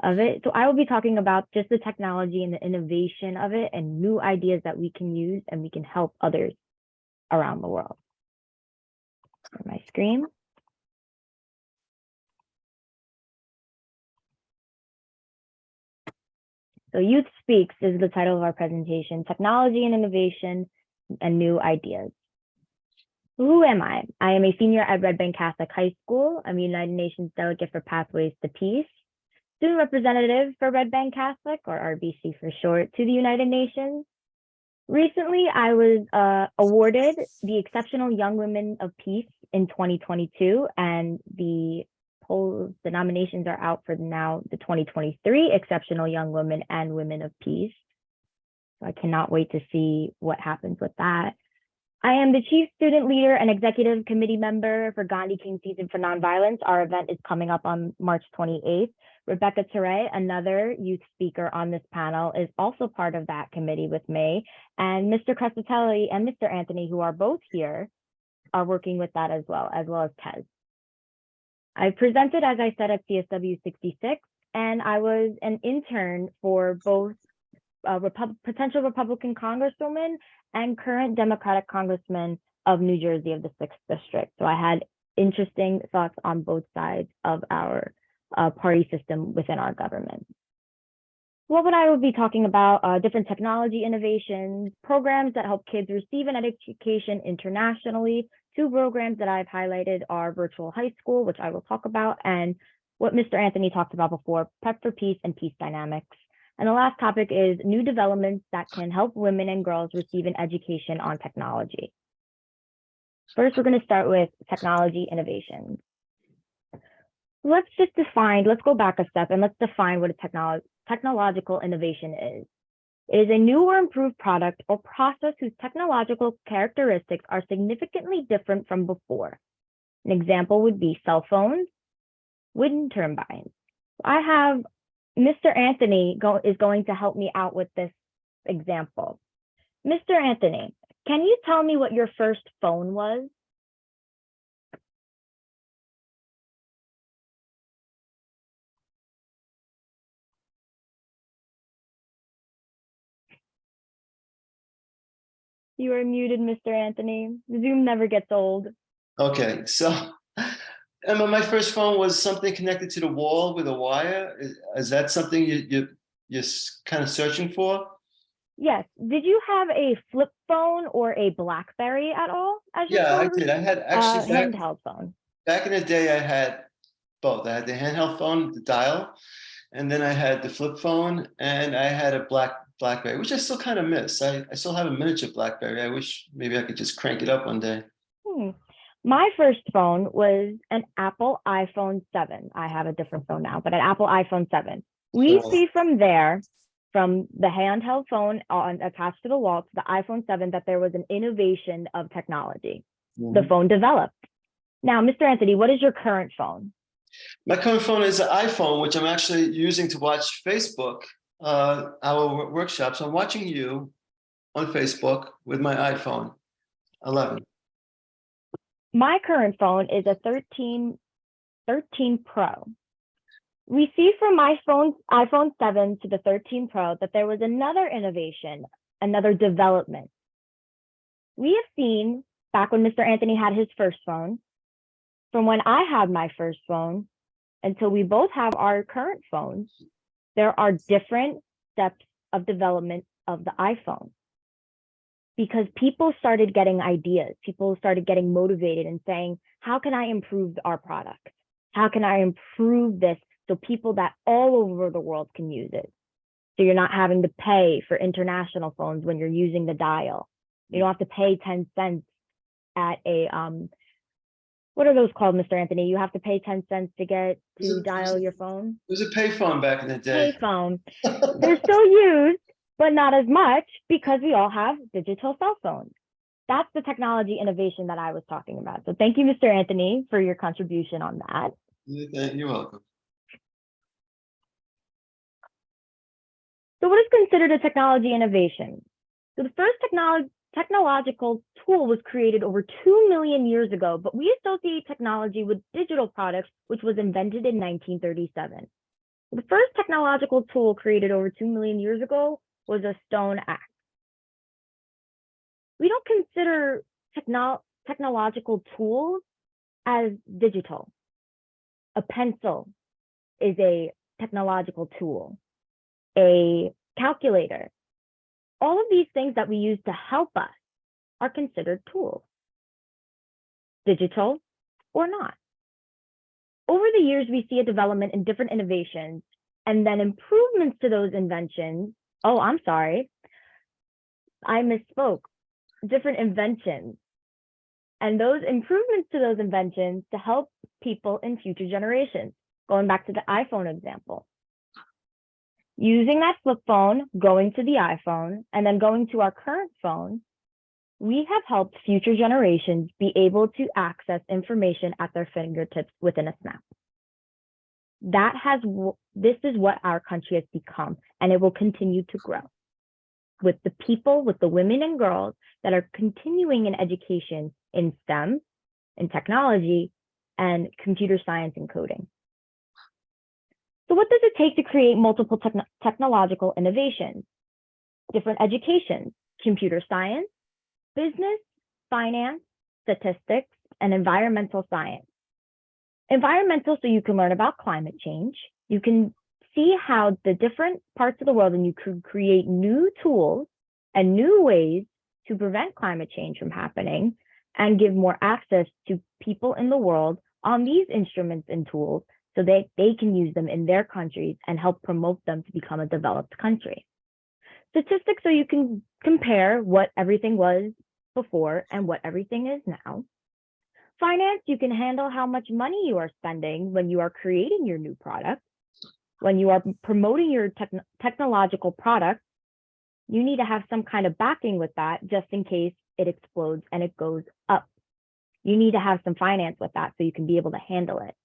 of it. So I will be talking about just the technology and the innovation of it and new ideas that we can use and we can help others around the world. On my screen. So Youth Speaks is the title of our presentation, Technology and Innovation and New Ideas. Who am I? I am a senior at Red Bank Catholic High School. I'm a United Nations delegate for Pathways to Peace, student representative for Red Bank Catholic, or RBC for short, to the United Nations. Recently, I was awarded the Exceptional Young Women of Peace in 2022, and the nominations are out for now the 2023 Exceptional Young Women and Women of Peace. So I cannot wait to see what happens with that. I am the Chief Student Leader and Executive Committee Member for Gandhi King Season for Nonviolence. Our event is coming up on March 28th. Rebecca Ture, another youth speaker on this panel, is also part of that committee with me. And Mr. Crestatelli and Mr. Anthony, who are both here, are working with that as well as Tez. I presented, as I said, at CSW66, and I was an intern for both potential Republican Congresswoman and current Democratic Congressman of New Jersey of the 6th District. So I had interesting thoughts on both sides of our party system within our government. What would I be talking about? Different technology innovations, programs that help kids receive an education internationally. Two programs that I've highlighted are Virtual High School, which I will talk about, and what Mr. Anthony talked about before, Prep for Peace and Peace Dynamics. And the last topic is new developments that can help women and girls receive an education on technology. First, we're going to start with technology innovation. Let's go back a step and let's define what a technological innovation is. It is a new or improved product or process whose technological characteristics are significantly different from before. An example would be cell phones, wind turbines. I have Mr. Anthony is going to help me out with this example. Mr. Anthony, can you tell me what your first phone was? You are muted, Mr. Anthony. Zoom never gets old. Okay, so Emma, my first phone was something connected to the wall with a wire. Is that something you're kind of searching for? Yes. Did you have a flip phone or a BlackBerry at all as your Yeah, I phone? did. I had actually Handheld phone. back in the day, I had both. I had the handheld phone, the dial, and then I had the flip phone, and I had a BlackBerry, which I still kind of miss. I still have a miniature BlackBerry. I wish maybe I could just crank it up one day. My first phone was an Apple iPhone 7. I have a different phone now, but an Apple iPhone 7. We So- see from there, from the handheld phone attached to the wall to the iPhone 7, that there was an innovation of technology. The Mhm. phone developed. Now, Mr. Anthony, what is your current phone? My current phone is an iPhone, which I'm actually using to watch Facebook, our workshops. I'm watching you on Facebook with my iPhone 11. My current phone is a 13 Pro. We see from my iPhone 7 to the 13 Pro that there was another innovation, another development. We have seen back when Mr. Anthony had his first phone, from when I had my first phone until we both have our current phones, there are different steps of development of the iPhone. Because people started getting ideas, people started getting motivated and saying, how can I improve our product? How can I improve this so people that all over the world can use it? So you're not having to pay for international phones when you're using the dial. You don't have to pay 10 cents at a, what are those called, Mr. Anthony? You have to pay 10 cents to get to dial your phone? It was a payphone back in the day. Payphone. They're still used, but not as much because we all have digital cell phones. That's the technology innovation that I was talking about. So thank you, Mr. Anthony, for your contribution on that. You're welcome. So what is considered a technology innovation? So the first technological tool was created over 2 million years ago, but we associate technology with digital products, which was invented in 1937. The first technological tool created over 2 million years ago was a stone axe. We don't consider technological tools as digital. A pencil is a technological tool, a calculator. All of these things that we use to help us are considered tools, digital or not. Over the years, we see a development in different innovations and then improvements to those inventions. Oh, I'm sorry, I misspoke. Different inventions and those improvements to those inventions to help people in future generations. Going back to the iPhone example. Using that flip phone, going to the iPhone, and then going to our current phone, we have helped future generations be able to access information at their fingertips within a snap. This is what our country has become, and it will continue to grow. With the people, with the women and girls that are continuing in education in STEM, in technology, and computer science and coding. So what does it take to create multiple technological innovations? Different educations, computer science, business, finance, statistics, and environmental science. Environmental, so you can learn about climate change. You can see how the different parts of the world, and you could create new tools and new ways to prevent climate change from happening and give more access to people in the world on these instruments and tools so that they can use them in their countries and help promote them to become a developed country. Statistics, so you can compare what everything was before and what everything is now. Finance, you can handle how much money you are spending when you are creating your new product. When you are promoting your technological product, you need to have some kind of backing with that just in case it explodes and it goes up. You need to have some finance with that so you can be able to handle it.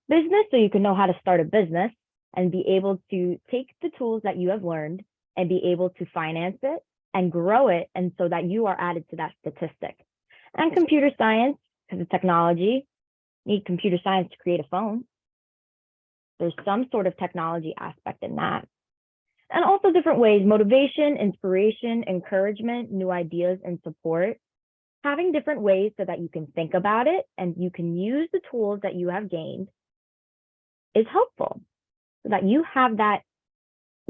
Business, so you can know how to start a business and be able to take the tools that you have learned and be able to finance it and grow it, and so that you are added to that statistic. And computer science, because of technology, you need computer science to create a phone. There's some sort of technology aspect in that. And also different ways: motivation, inspiration, encouragement, new ideas, and support. Having different ways so that you can think about it and you can use the tools that you have gained is helpful, so that you have that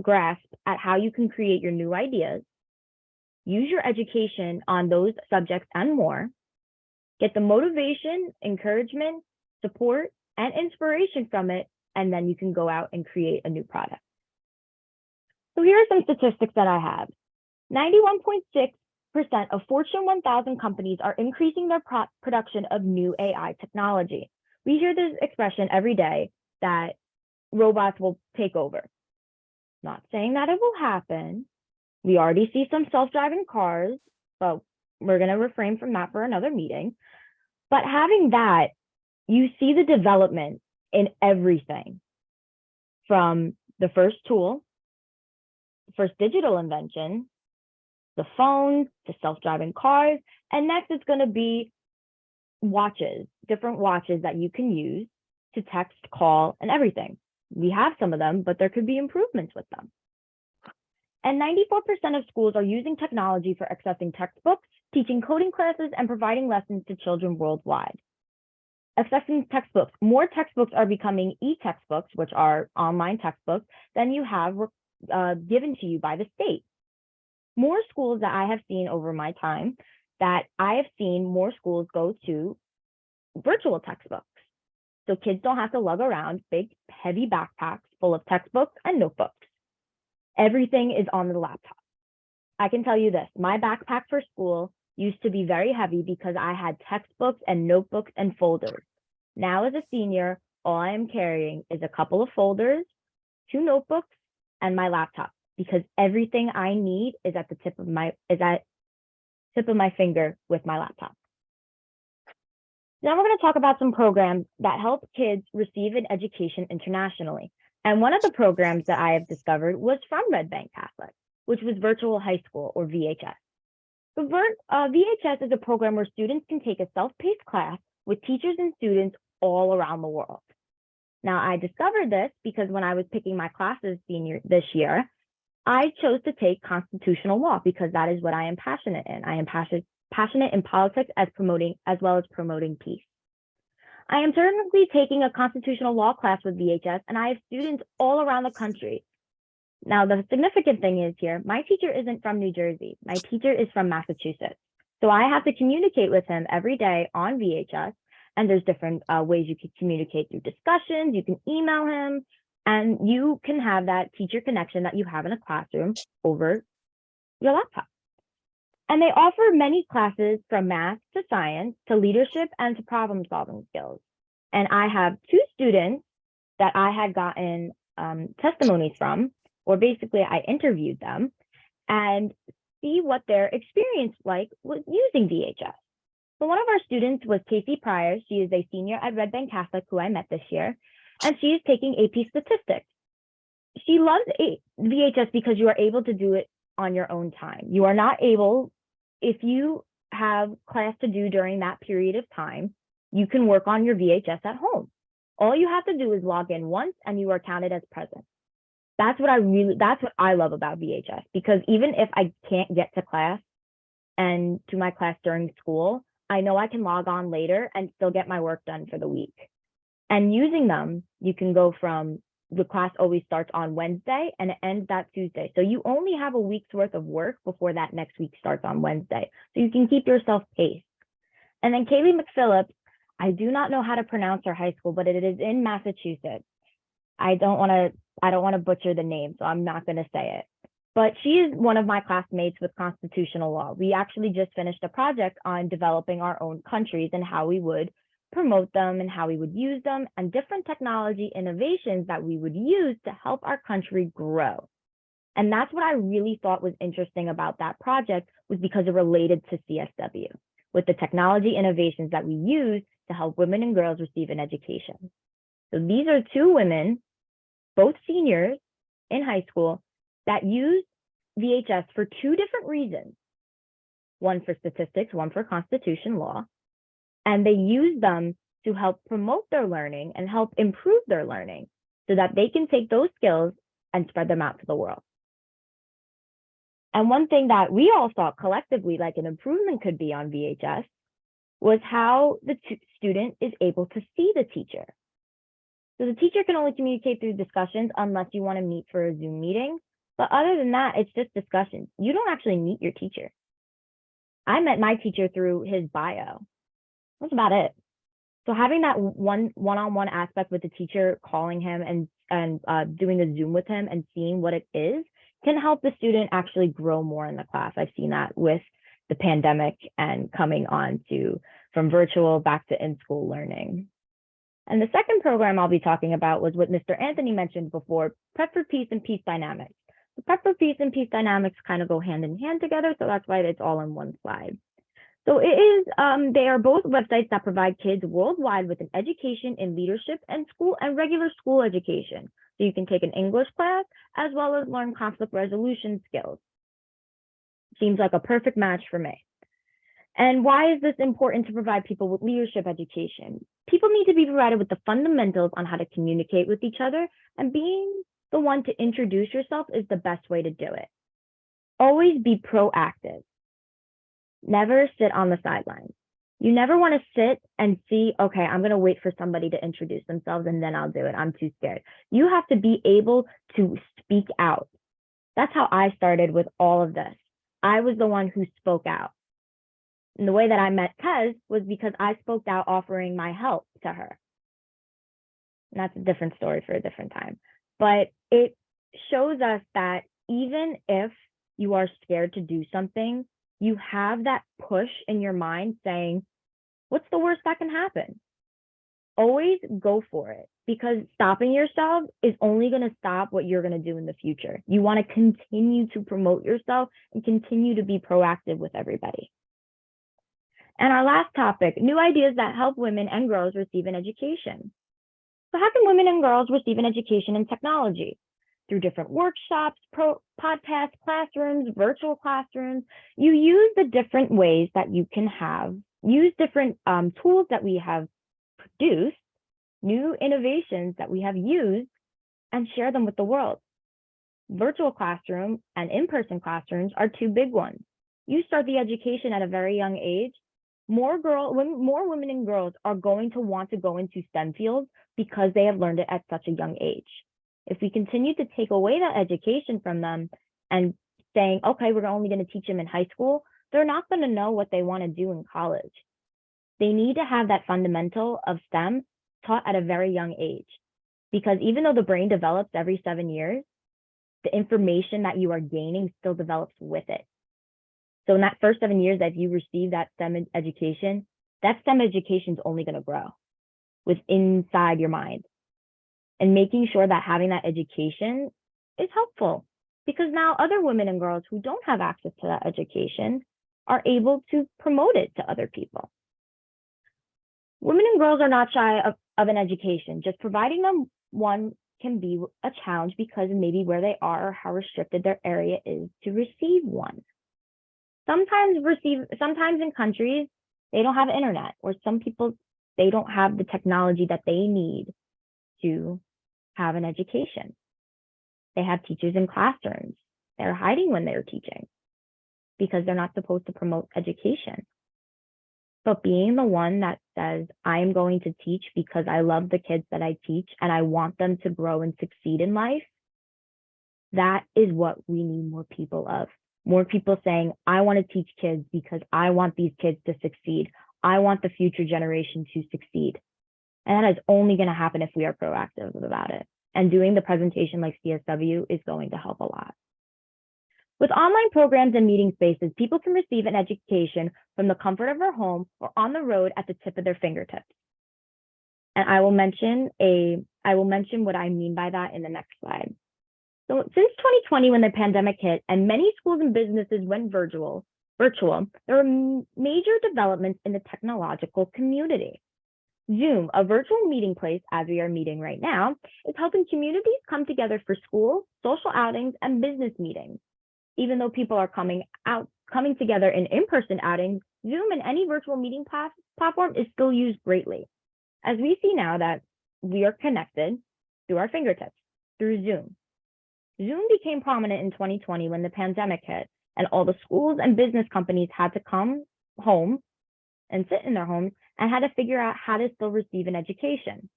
grasp at how you can create your new ideas, use your education on those subjects and more, get the motivation, encouragement, support, and inspiration from it, and then you can go out and create a new product. So here are some statistics that I have. 91.6% of Fortune 1000 companies are increasing their production of new AI technology. We hear this expression every day that robots will take over. Not saying that it will happen. We already see some self-driving cars, but we're going to refrain from that for another meeting. But having that, you see the development in everything, from the first tool, first digital invention, the phones, to self-driving cars, and next it's going to be watches, different watches that you can use to text, call, and everything. We have some of them, but there could be improvements with them. And 94% of schools are using technology for accessing textbooks, teaching coding classes, and providing lessons to children worldwide. Accessing textbooks, more textbooks are becoming e-textbooks, which are online textbooks, than you have given to you by the state. More schools that I have seen over my time, that I have seen more schools go to virtual textbooks. So kids don't have to lug around big, heavy backpacks full of textbooks and notebooks. Everything is on the laptop. I can tell you this, my backpack for school used to be very heavy because I had textbooks and notebooks and folders. Now as a senior, all I am carrying is a couple of folders, 2 notebooks, and my laptop, because everything I need is at the tip of my finger with my laptop. Now we're going to talk about some programs that help kids receive an education internationally. And one of the programs that I have discovered was from Red Bank Catholic, which was Virtual High School, or VHS. So VHS is a program where students can take a self-paced class with teachers and students all around the world. Now, I discovered this because when I was picking my classes this year, I chose to take constitutional law because that is what I am passionate in. I am passionate in politics as well as promoting peace. I am currently taking a constitutional law class with VHS, and I have students all around the country. Now, the significant thing is here, my teacher isn't from New Jersey. My teacher is from Massachusetts. So I have to communicate with him every day on VHS, and there's different ways you can communicate through discussions. You can email him, and you can have that teacher connection that you have in a classroom over your laptop. And they offer many classes from math to science to leadership and to problem solving skills. And I have 2 students that I had gotten testimonies from, or basically I interviewed them and see what their experience like was using VHS. So one of our students was Casey Pryor. She is a senior at Red Bank Catholic who I met this year, and she is taking AP Statistics. She loves VHS because you are able to do it on your own time. You are not able, if you have class to do during that period of time, you can work on your VHS at home. All you have to do is log in once and you are counted as present. That's what I love about VHS, because even if I can't get to class and to my class during school, I know I can log on later and still get my work done for the week. And using them, you can go from the class always starts on Wednesday and it ends that Tuesday. So you only have a week's worth of work before that next week starts on Wednesday. So you can keep yourself paced. And then Kaylee McPhillips, I do not know how to pronounce her high school, but it is in Massachusetts. I don't want to butcher the name, so I'm not going to say it. But she is one of my classmates with constitutional law. We actually just finished a project on developing our own countries and how we would promote them and how we would use them, and different technology innovations that we would use to help our country grow. And that's what I really thought was interesting about that project, was because it related to CSW, with the technology innovations that we use to help women and girls receive an education. So these are 2 women, both seniors in high school, that use VHS for 2 different reasons. One for statistics, one for constitution law. And they use them to help promote their learning and help improve their learning so that they can take those skills and spread them out to the world. And one thing that we all thought collectively like an improvement could be on VHS was how the student is able to see the teacher. So the teacher can only communicate through discussions unless you want to meet for a Zoom meeting. But other than that, it's just discussions. You don't actually meet your teacher. I met my teacher through his bio. That's about it. So having that one-on-one aspect with the teacher, calling him and doing a Zoom with him and seeing what it is can help the student actually grow more in the class. I've seen that with the pandemic and coming on to from virtual back to in-school learning. And the second program I'll be talking about was what Mr. Anthony mentioned before, Prep for Peace and Peace Dynamics. The Prep for Peace and Peace Dynamics kind of go hand in hand together, so that's why it's all in one slide. So it is, they are both websites that provide kids worldwide with an education in leadership and school and regular school education. So you can take an English class as well as learn conflict resolution skills. Seems like a perfect match for me. And why is this important to provide people with leadership education? People need to be provided with the fundamentals on how to communicate with each other, and being the one to introduce yourself is the best way to do it. Always be proactive. Never sit on the sidelines. You never want to sit and see, okay, I'm going to wait for somebody to introduce themselves and then I'll do it. I'm too scared. You have to be able to speak out. That's how I started with all of this. I was the one who spoke out. And the way that I met Kez was because I spoke out offering my help to her. And that's a different story for a different time. But it shows us that even if you are scared to do something, you have that push in your mind saying, what's the worst that can happen? Always go for it, because stopping yourself is only going to stop what you're going to do in the future. You want to continue to promote yourself and continue to be proactive with everybody. And our last topic, new ideas that help women and girls receive an education. So how can women and girls receive an education in technology? Through different workshops, podcasts, classrooms, virtual classrooms. You use the different ways that you can use different tools that we have produced, new innovations that we have used, and share them with the world. Virtual classroom and in-person classrooms are two big ones. You start the education at a very young age. More women and girls are going to want to go into STEM fields because they have learned it at such a young age. If we continue to take away that education from them and saying, okay, we're only going to teach them in high school, they're not going to know what they want to do in college. They need to have that fundamental of STEM taught at a very young age, because even though the brain develops every 7 years, the information that you are gaining still develops with it. So in that first 7 years that you receive that STEM education is only going to grow with inside your mind. And making sure that having that education is helpful, because now other women and girls who don't have access to that education are able to promote it to other people. Women and girls are not shy of an education. Just providing them one can be a challenge because maybe where they are or how restricted their area is to receive one. Sometimes in countries, they don't have internet, or some people, they don't have the technology that they need to have an education. They have teachers in classrooms. They're hiding when they're teaching because they're not supposed to promote education. But being the one that says, I am going to teach because I love the kids that I teach and I want them to grow and succeed in life, that is what we need more people of. More people saying, I want to teach kids because I want these kids to succeed. I want the future generation to succeed. And that is only going to happen if we are proactive about it. And doing the presentation like CSW is going to help a lot. With online programs and meeting spaces, people can receive an education from the comfort of their home or on the road at the tip of their fingertips. And I will mention what I mean by that in the next slide. So since 2020, when the pandemic hit and many schools and businesses went virtual, there were major developments in the technological community. Zoom, a virtual meeting place, as we are meeting right now, is helping communities come together for school, social outings, and business meetings. Even though people are coming together in in-person outings, Zoom and any virtual meeting platform is still used greatly. As we see now that we are connected through our fingertips, through Zoom. Zoom became prominent in 2020 when the pandemic hit, And all the schools and business companies had to come home and sit in their homes and had to figure out how to still receive an education.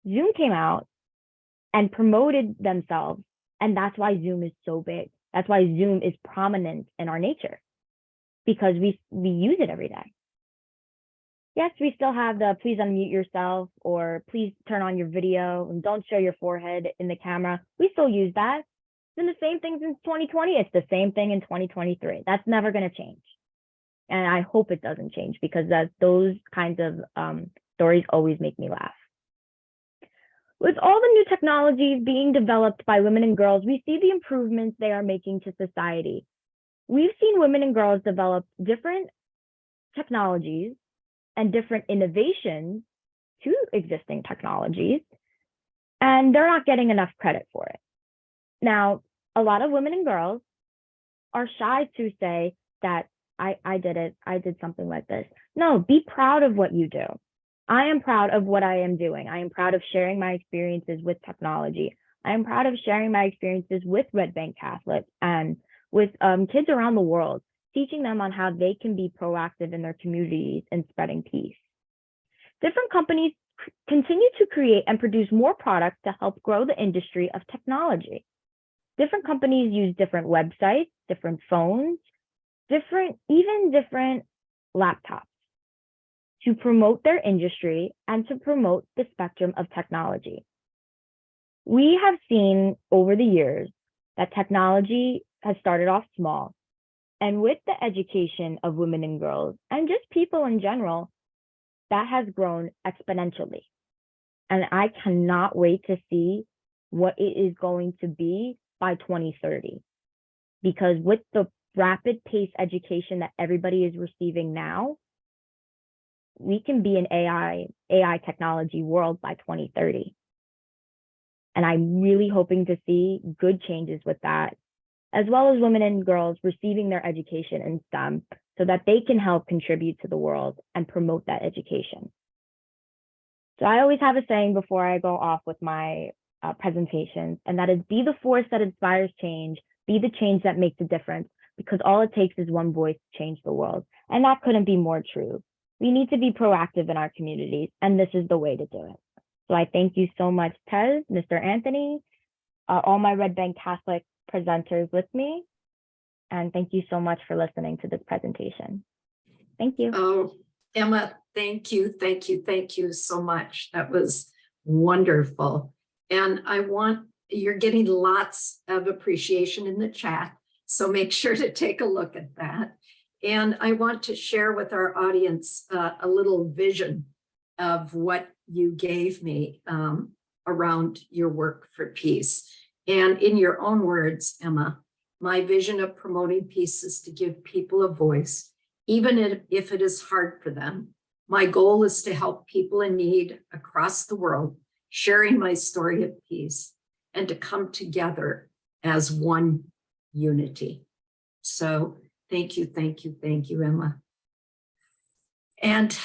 Zoom came out and promoted themselves, and that's why Zoom is so big. That's why Zoom is prominent in our nature, because we use it every day. Yes, we still have the please unmute yourself or please turn on your video and don't show your forehead in the camera. We still use that. It's been the same thing since 2020. It's the same thing in 2023. That's never going to change. And I hope it doesn't change, because those kinds of stories always make me laugh. With all the new technologies being developed by women and girls, we see the improvements they are making to society. We've seen women and girls develop different technologies and different innovations to existing technologies, and they're not getting enough credit for it. Now, a lot of women and girls are shy to say that I did it, I did something like this. No, be proud of what you do. I am proud of what I am doing. I am proud of sharing my experiences with technology. I am proud of sharing my experiences with Red Bank Catholic and with kids around the world, teaching them on how they can be proactive in their communities and spreading peace. Different companies continue to create and produce more products to help grow the industry of technology. Different companies use different websites, different phones, even different laptops to promote their industry and to promote the spectrum of technology. We have seen over the years that technology has started off small, and with the education of women and girls and just people in general, that has grown exponentially. And I cannot wait to see what it is going to be by 2030. Because with the rapid pace education that everybody is receiving now, we can be an AI technology world by 2030. And I'm really hoping to see good changes with that, as well as women and girls receiving their education in STEM so that they can help contribute to the world and promote that education. So I always have a saying before I go off with my presentations, and that is, be the force that inspires change, be the change that makes a difference, because all it takes is one voice to change the world. And that couldn't be more true. We need to be proactive in our communities, and this is the way to do it. So I thank you so much, Tez, Mr. Anthony, all my Red Bank Catholic presenters with me, and thank you so much for listening to this presentation. Thank you. Oh, Emma, thank you so much. That was wonderful. And you're getting lots of appreciation in the chat, so make sure to take a look at that. And I want to share with our audience a little vision of what you gave me around your work for peace. And in your own words, Emma, my vision of promoting peace is to give people a voice, even if it is hard for them. My goal is to help people in need across the world, sharing my story of peace, and to come together as one unity. So thank you, Emma. And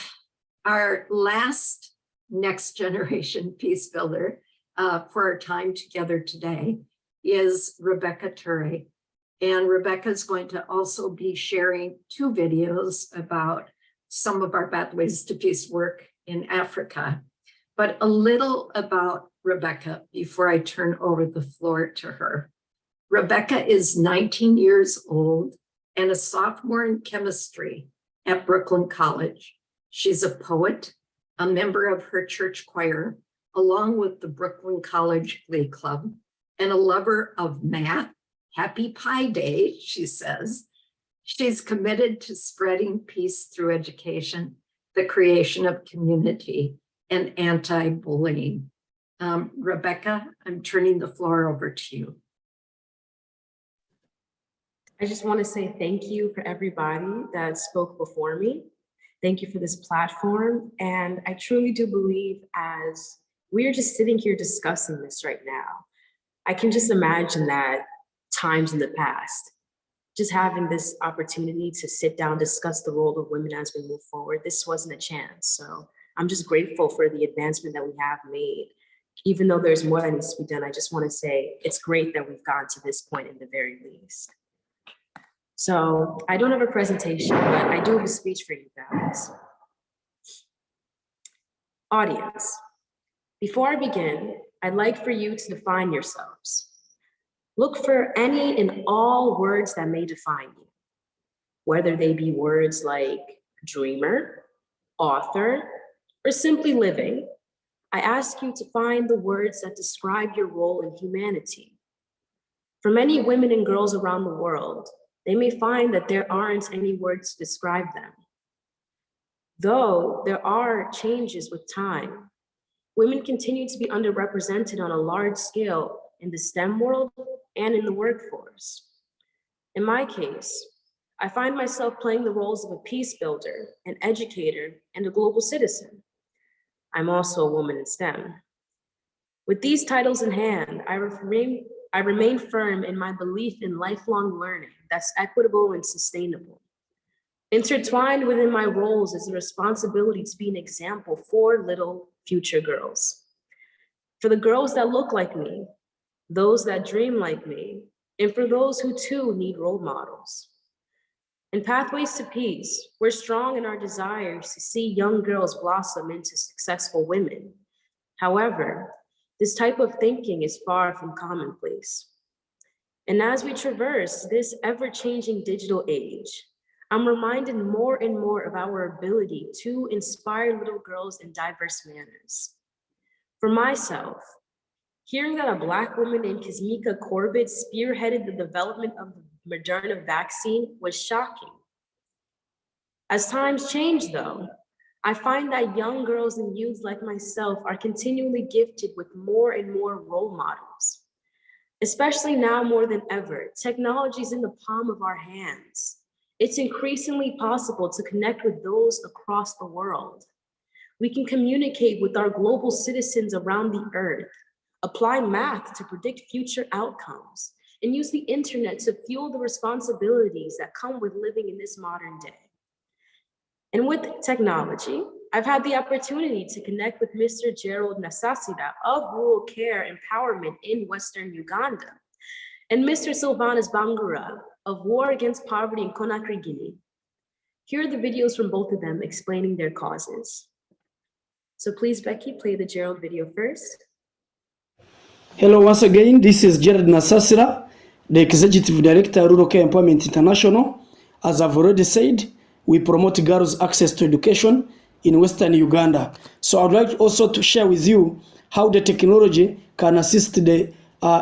our last next generation peace builder for our time together today is Rebecca Ture. And Rebecca is going to also be sharing 2 videos about some of our Pathways to Peace work in Africa. But a little about Rebecca before I turn over the floor to her. Rebecca is 19 years old and a sophomore in chemistry at Brooklyn College. She's a poet, a member of her church choir, along with the Brooklyn College Glee Club, and a lover of math. Happy Pi Day, she says. She's committed to spreading peace through education, the creation of community, and anti-bullying. Rebecca, I'm turning the floor over to you. I just want to say thank you for everybody that spoke before me. Thank you for this platform. And I truly do believe, as we're just sitting here discussing this right now, I can just imagine that times in the past, just having this opportunity to sit down, discuss the role of women as we move forward, this wasn't a chance. So I'm just grateful for the advancement that we have made. Even though there's more that needs to be done, I just want to say it's great that we've gotten to this point in the very least. So I don't have a presentation, but I do have a speech for you guys. Audience, before I begin, I'd like for you to define yourselves. Look for any and all words that may define you, whether they be words like dreamer, author, or simply living. I ask you to find the words that describe your role in humanity. For many women and girls around the world, they may find that there aren't any words to describe them. Though there are changes with time, women continue to be underrepresented on a large scale in the STEM world and in the workforce. In my case, I find myself playing the roles of a peace builder, an educator, and a global citizen. I'm also a woman in STEM. With these titles in hand, I remain firm in my belief in lifelong learning that's equitable and sustainable. Intertwined within my roles is the responsibility to be an example for little future girls. For the girls that look like me, those that dream like me, and for those who too need role models. In Pathways to Peace, we're strong in our desires to see young girls blossom into successful women. However, this type of thinking is far from commonplace. And as we traverse this ever-changing digital age, I'm reminded more and more of our ability to inspire little girls in diverse manners. For myself, hearing that a Black woman named Kizmika Corbett spearheaded the development of the Moderna vaccine was shocking. As times change though, I find that young girls and youths like myself are continually gifted with more and more role models. Especially now more than ever, technology is in the palm of our hands. It's increasingly possible to connect with those across the world. We can communicate with our global citizens around the earth, apply math to predict future outcomes, and use the internet to fuel the responsibilities that come with living in this modern day. And with technology, I've had the opportunity to connect with Mr. Gerald Nasasira of Rural Care Empowerment in Western Uganda, and Mr. Sylvanus Bangura of War Against Poverty in Conakry, Guinea. Here are the videos from both of them explaining their causes. So please, Becky, play the Gerald video first. Hello, once again, this is Gerald Nasasira, the Executive Director, Rural Care Empowerment International. As I've already said, we promote girls' access to education in Western Uganda. So I'd like also to share with you how the technology can assist the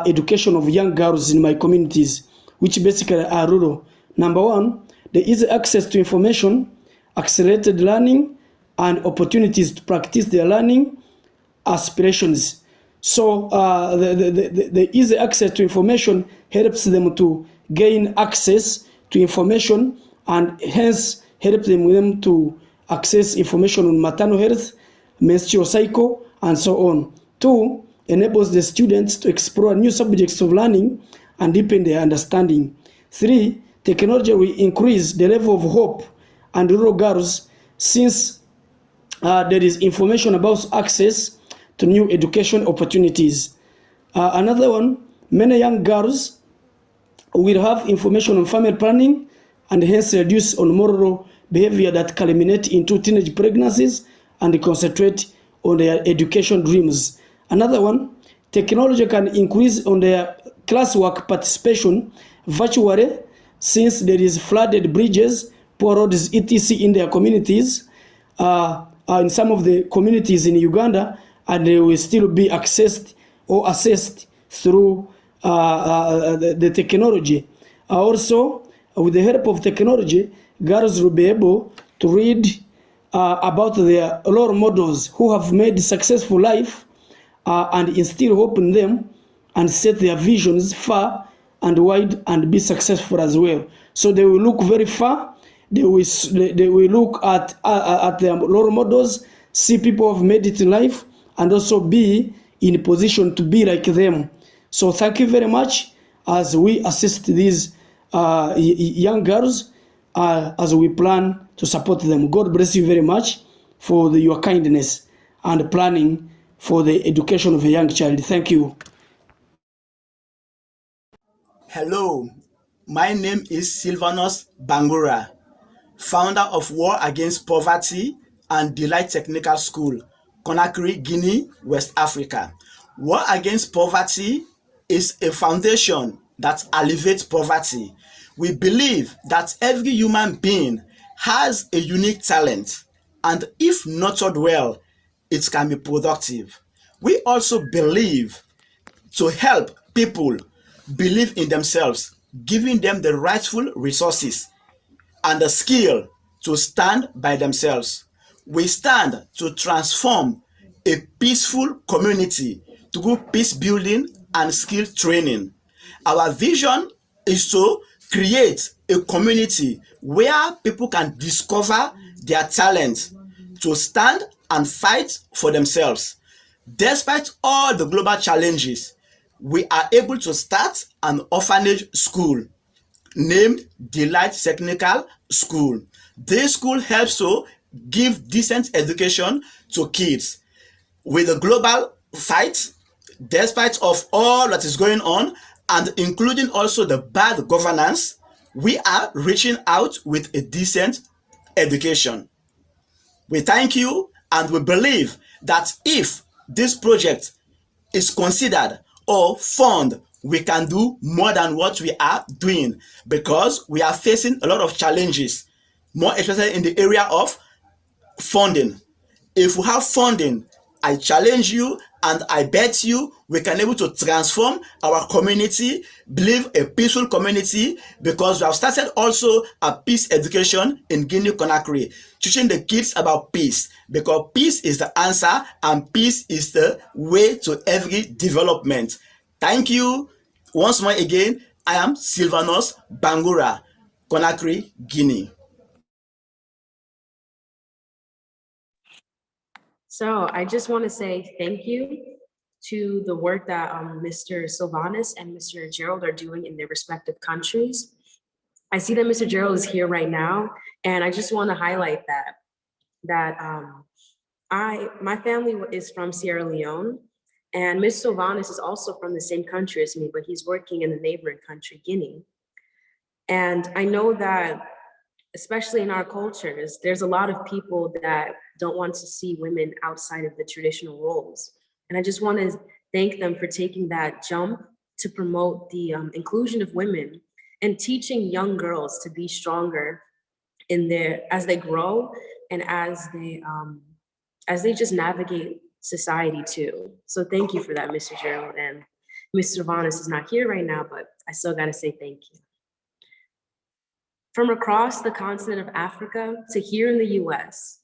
education of young girls in my communities, which basically are rural. Number one, the easy access to information, accelerated learning, and opportunities to practice their learning aspirations. So the easy access to information helps them to gain access to information and hence help them to access information on maternal health, menstrual cycle, and so on. Two, enables the students to explore new subjects of learning and deepen their understanding. Three, technology will increase the level of hope and rural girls since there is information about access to new education opportunities. Another one, many young girls will have information on family planning and hence reduce on moral behavior that culminate into teenage pregnancies and concentrate on their education dreams. Another one, technology can increase on their classwork participation virtually since there is flooded bridges, poor roads, etc. in their communities, in some of the communities in Uganda, and they will still be accessed or assessed through the technology. Also, with the help of technology, girls will be able to read about their role models who have made successful life and instill hope in them and set their visions far and wide and be successful as well. So they will look very far. They will look at their role models, see people who have made it in life, and also be in a position to be like them. So thank you very much as we assist these young girls as we plan to support them. God bless you very much for your kindness and planning for the education of a young child. Thank you. Hello, My name is Sylvanus Bangura, founder of War Against Poverty and Delight Technical School, Conakry, Guinea, West Africa. War Against Poverty is a foundation that alleviates poverty. We believe that every human being has a unique talent, and if nurtured well, it can be productive. We also believe to help people believe in themselves, giving them the rightful resources and the skill to stand by themselves. We stand to transform a peaceful community through peace building and skill training. Our vision is to create a community where people can discover their talent to stand and fight for themselves. Despite all the global challenges, we are able to start an orphanage school named Delight Technical School. This school helps to give decent education to kids. With the global fight, despite of all that is going on, and including also the bad governance, we are reaching out with a decent education. We thank you, and we believe that if this project is considered or fund, we can do more than what we are doing, because we are facing a lot of challenges, more especially in the area of funding. If we have funding, I challenge you and I bet you we can able to transform our community, build a peaceful community, because we have started also a peace education in Guinea Conakry, teaching the kids about peace, because peace is the answer and peace is the way to every development. Thank you. Once more again, I am Sylvanus Bangura, Conakry, Guinea. So I just want to say thank you to the work that Mr. Sylvanus and Mr. Gerald are doing in their respective countries. I see that Mr. Gerald is here right now, and I just want to highlight that my family is from Sierra Leone, and Mr. Sylvanus is also from the same country as me, but he's working in the neighboring country, Guinea. And I know that, especially in our cultures, there's a lot of people that don't want to see women outside of the traditional roles. And I just want to thank them for taking that jump to promote the inclusion of women and teaching young girls to be stronger in as they grow and as they just navigate society too. So thank you for that, Mr. Gerald. And Mr. Vanas is not here right now, but I still got to say thank you. From across the continent of Africa to here in the US,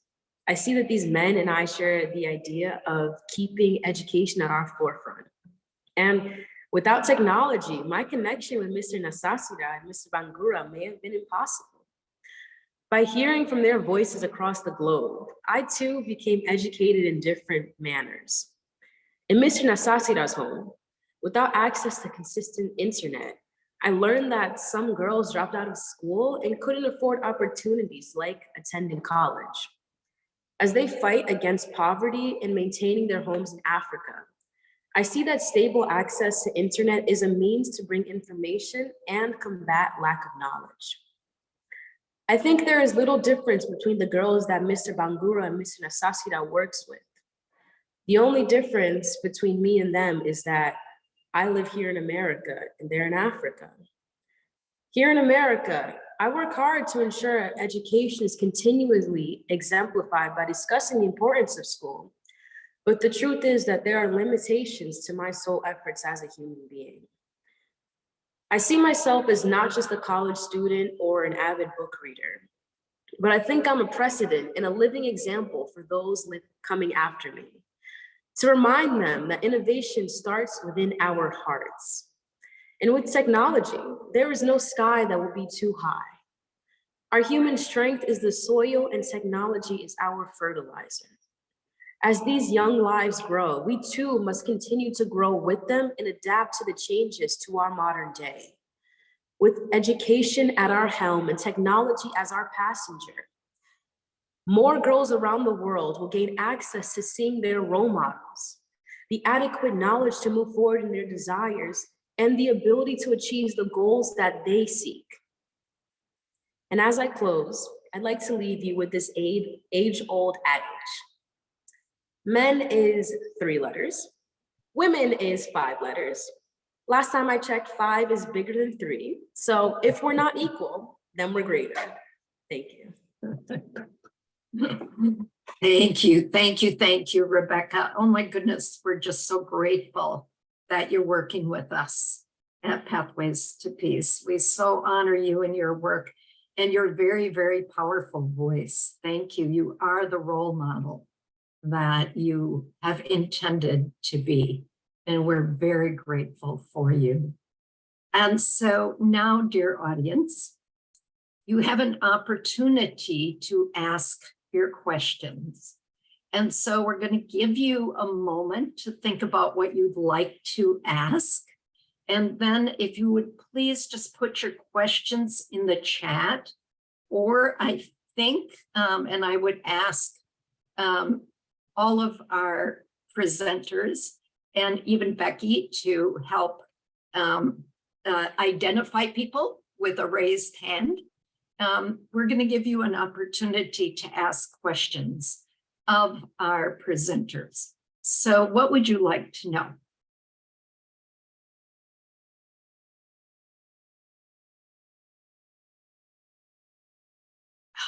I see that these men and I share the idea of keeping education at our forefront. And without technology, my connection with Mr. Nasasira and Mr. Bangura may have been impossible. By hearing from their voices across the globe, I too became educated in different manners. In Mr. Nasasira's home, without access to consistent internet, I learned that some girls dropped out of school and couldn't afford opportunities like attending college. As they fight against poverty and maintaining their homes in Africa, I see that stable access to internet is a means to bring information and combat lack of knowledge. I think there is little difference between the girls that Mr. Bangura and Mr. Nasasira works with. The only difference between me and them is that I live here in America and they're in Africa. Here in America, I work hard to ensure education is continuously exemplified by discussing the importance of school. But the truth is that there are limitations to my sole efforts as a human being. I see myself as not just a college student or an avid book reader, but I think I'm a precedent and a living example for those coming after me, to remind them that innovation starts within our hearts. And with technology, there is no sky that will be too high. Our human strength is the soil and technology is our fertilizer. As these young lives grow, we too must continue to grow with them and adapt to the changes to our modern day. With education at our helm and technology as our passenger, more girls around the world will gain access to seeing their role models, the adequate knowledge to move forward in their desires, and the ability to achieve the goals that they seek. And as I close, I'd like to leave you with this age-old adage. Men is 3 letters, women is 5 letters. Last time I checked, 5 is bigger than 3. So if we're not equal, then we're greater. Thank you. Thank you, thank you, thank you, Rebecca. Oh my goodness, we're just so grateful that you're working with us at Pathways to Peace. We so honor you and your work and your very, very powerful voice. Thank you. You are the role model that you have intended to be, and we're very grateful for you. And so now, dear audience, you have an opportunity to ask your questions. And so we're going to give you a moment to think about what you'd like to ask. And then if you would please just put your questions in the chat, or I think, and I would ask all of our presenters and even Becky to help identify people with a raised hand. We're going to give you an opportunity to ask questions of our presenters. So what would you like to know?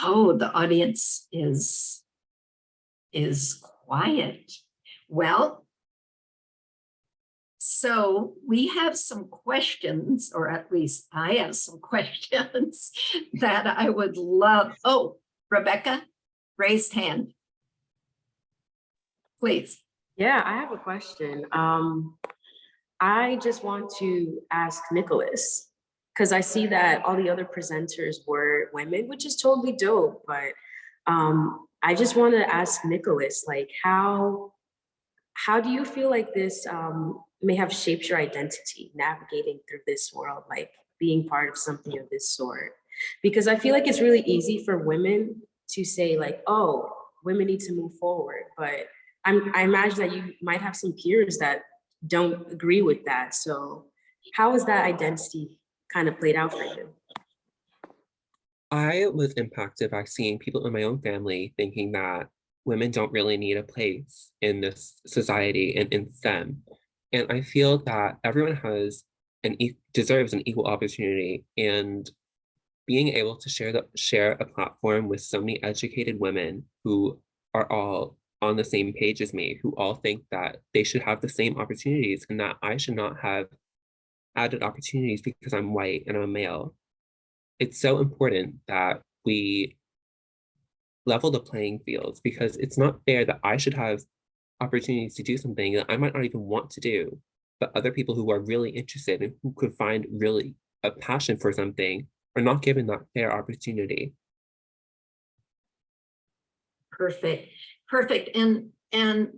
Oh, the audience is quiet. Well, so we have some questions, or at least I have some questions that I would love. Oh, Rebecca, raised hand. Please. Yeah, I have a question. I just want to ask Nicholas, because I see that all the other presenters were women, which is totally dope. But I just want to ask Nicholas, like, how do you feel like this may have shaped your identity navigating through this world, like being part of something of this sort? Because I feel like it's really easy for women to say like, oh, women need to move forward. But I imagine that you might have some peers that don't agree with that. So how has that identity kind of played out for you? I was impacted by seeing people in my own family thinking that women don't really need a place in this society and in STEM. And I feel that everyone has deserves an equal opportunity, and being able to share a platform with so many educated women who are all on the same page as me, who all think that they should have the same opportunities and that I should not have added opportunities because I'm white and I'm a male. It's so important that we level the playing fields, because it's not fair that I should have opportunities to do something that I might not even want to do, but other people who are really interested and who could find really a passion for something are not given that fair opportunity. Perfect, perfect. And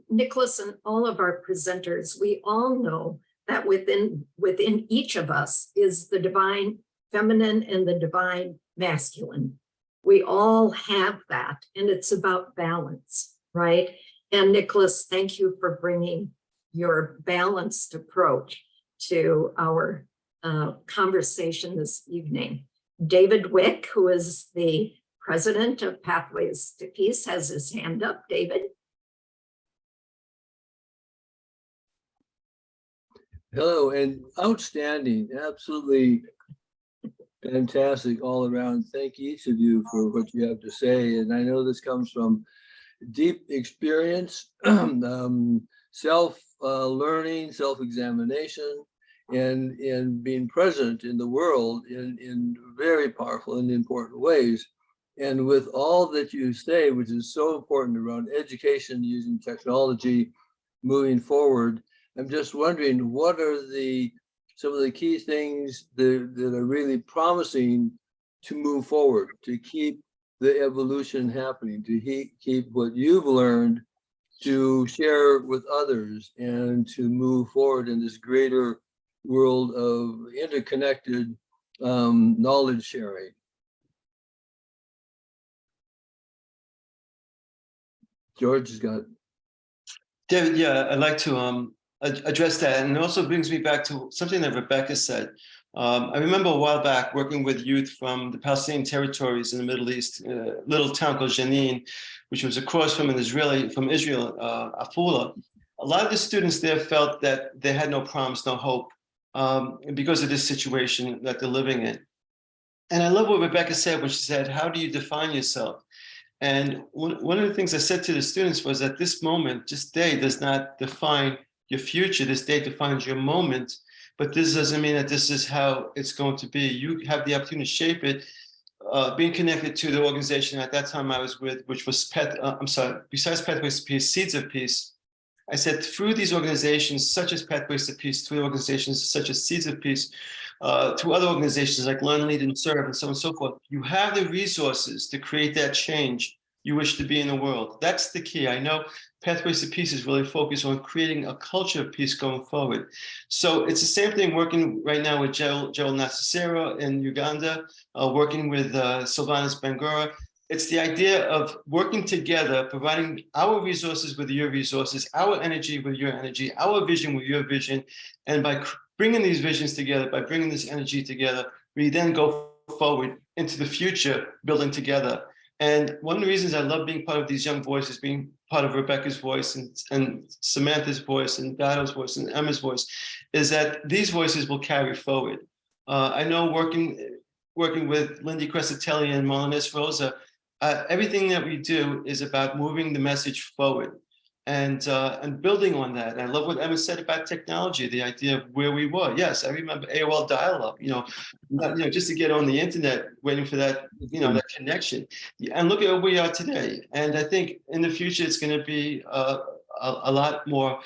Nicholas and all of our presenters, we all know that within each of us is the divine feminine and the divine masculine. We all have that, and it's about balance, right? And Nicholas, thank you for bringing your balanced approach to our conversation this evening. David Wick, who is the president of Pathways to Peace, has his hand up. David. Hello, and outstanding, absolutely fantastic all around. Thank each of you for what you have to say. And I know this comes from deep experience, self-learning, self-examination, and being present in the world in very powerful and important ways. And with all that you say, which is so important around education, using technology, moving forward, I'm just wondering, what are some of the key things that are really promising to move forward, to keep the evolution happening, to keep what you've learned, to share with others, and to move forward in this greater world of interconnected knowledge sharing? George has got. David, yeah, I'd like to address that. And it also brings me back to something that Rebecca said. I remember a while back working with youth from the Palestinian territories in the Middle East, a little town called Jenin, which was across from Israel, Afula. A lot of the students there felt that they had no promise, no hope, because of this situation that they're living in. And I love what Rebecca said when she said, how do you define yourself? And one of the things I said to the students was that this moment, this day does not define your future. This day defines your moment, but this doesn't mean that this is how it's going to be. You have the opportunity to shape it. Being connected to the organization at that time I was with, which was besides Pathways to Peace, Seeds of Peace. I said, through these organizations, such as Pathways to Peace, through organizations such as Seeds of Peace, through other organizations like Learn, Lead, and Serve, and so on and so forth, you have the resources to create that change you wish to be in the world. That's the key. I know Pathways to Peace is really focused on creating a culture of peace going forward. So it's the same thing working right now with Joel Nasisera in Uganda, working with Sylvanas Bangura. It's the idea of working together, providing our resources with your resources, our energy with your energy, our vision with your vision. And by bringing these visions together, by bringing this energy together, we then go forward into the future, building together. And one of the reasons I love being part of these young voices, being part of Rebecca's voice and Samantha's voice and Dado's voice and Emma's voice, is that these voices will carry forward. I know working with Lindy Crescitelli and Molinis Rosa, everything that we do is about moving the message forward and building on that. And I love what Emma said about technology, the idea of where we were. Yes, I remember AOL dial-up, just to get on the internet, waiting for that, that connection. And look at where we are today. And I think in the future, it's going to be a lot more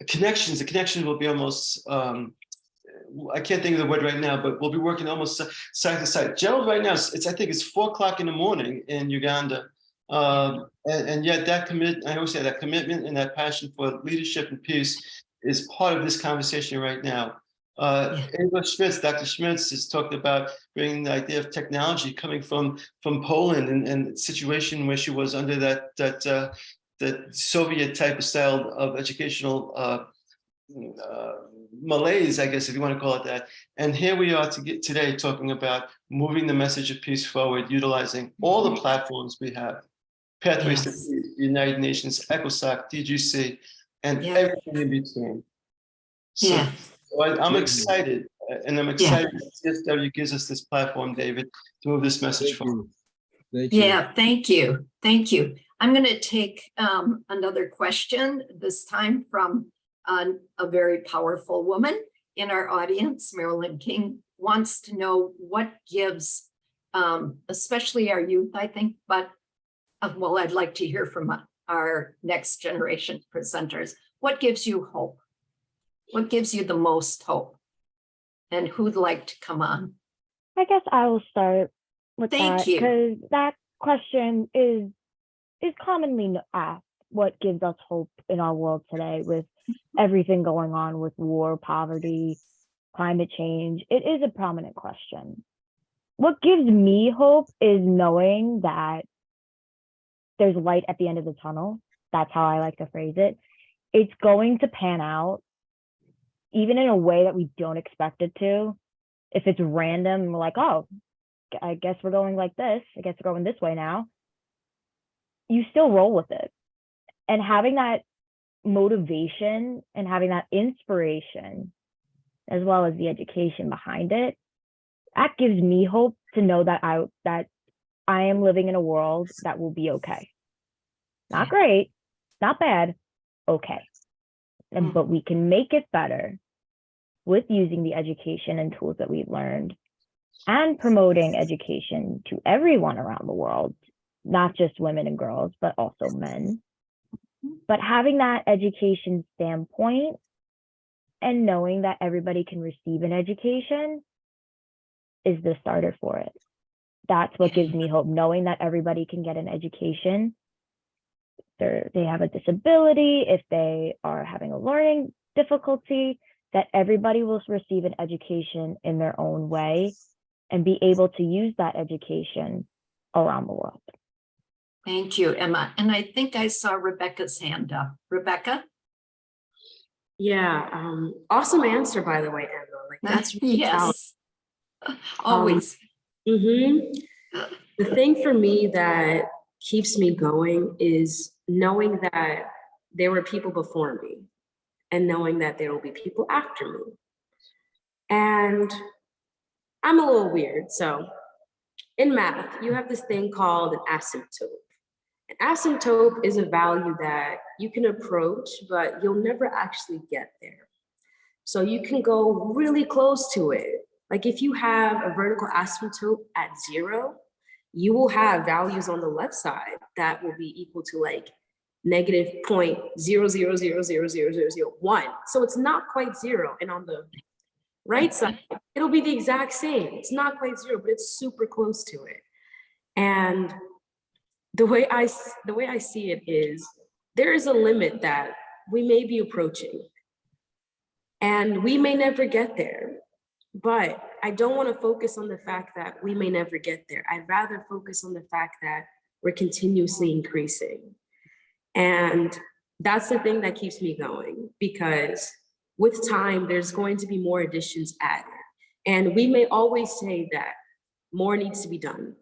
connections. The connection will be almost, I can't think of the word right now, but we'll be working almost side to side. Gerald, right now, I think it's 4 o'clock in the morning in Uganda. And yet that I always say that commitment and that passion for leadership and peace is part of this conversation right now. Ava Schmitz, Dr. Schmitz has talked about bringing the idea of technology coming from Poland and the situation where she was under that Soviet type of style of educational malaise, I guess, if you want to call it that. And here we are today talking about moving the message of peace forward, utilizing all the platforms we have. Pathways to Peace, United Nations, ECOSOC, DGC, and everything in between. So, I'm excited, and I'm excited that CSW gives us this platform, David, to move this message forward. Thank you. Yeah, thank you. Thank you. I'm going to take another question, this time from a very powerful woman in our audience. Marilyn King wants to know what gives, especially our youth, I think, but well, I'd like to hear from our next generation presenters. What gives you hope? What gives you the most hope? And who'd like to come on? I guess I will start with Thank that you. because that question is commonly asked. What gives us hope in our world today with everything going on with war, poverty, climate change? It is a prominent question. What gives me hope is knowing that there's light at the end of the tunnel. That's how I like to phrase it. It's going to pan out, even in a way that we don't expect it to. If it's random and we're like, oh, I guess we're going like this. I guess we're going this way now. You still roll with it. And having that motivation and having that inspiration, as well as the education behind it, that gives me hope to know that I am living in a world that will be okay. Not great, not bad, okay. But we can make it better with using the education and tools that we've learned and promoting education to everyone around the world, not just women and girls, but also men. But having that education standpoint and knowing that everybody can receive an education is the starter for it. That's what gives me hope, knowing that everybody can get an education. They have a disability, if they are having a learning difficulty, that everybody will receive an education in their own way and be able to use that education around the world. Thank you, Emma. And I think I saw Rebecca's hand up. Rebecca? Yeah, awesome answer, by the way, Emma. Like that's really solid. Yes, always. The thing for me that keeps me going is knowing that there were people before me and knowing that there will be people after me. And I'm a little weird. So in math, you have this thing called an asymptote. An asymptote is a value that you can approach, but you'll never actually get there. So you can go really close to it. Like if you have a vertical asymptote at 0, you will have values on the left side that will be equal to like negative 0.00000001. So it's not quite 0. And on the right side, it'll be the exact same. It's not quite 0, but it's super close to it. And the way I see it is there is a limit that we may be approaching. And we may never get there, but I don't want to focus on the fact that we may never get there. I'd rather focus on the fact that we're continuously increasing. And that's the thing that keeps me going, because with time, there's going to be more additions added. And we may always say that more needs to be done.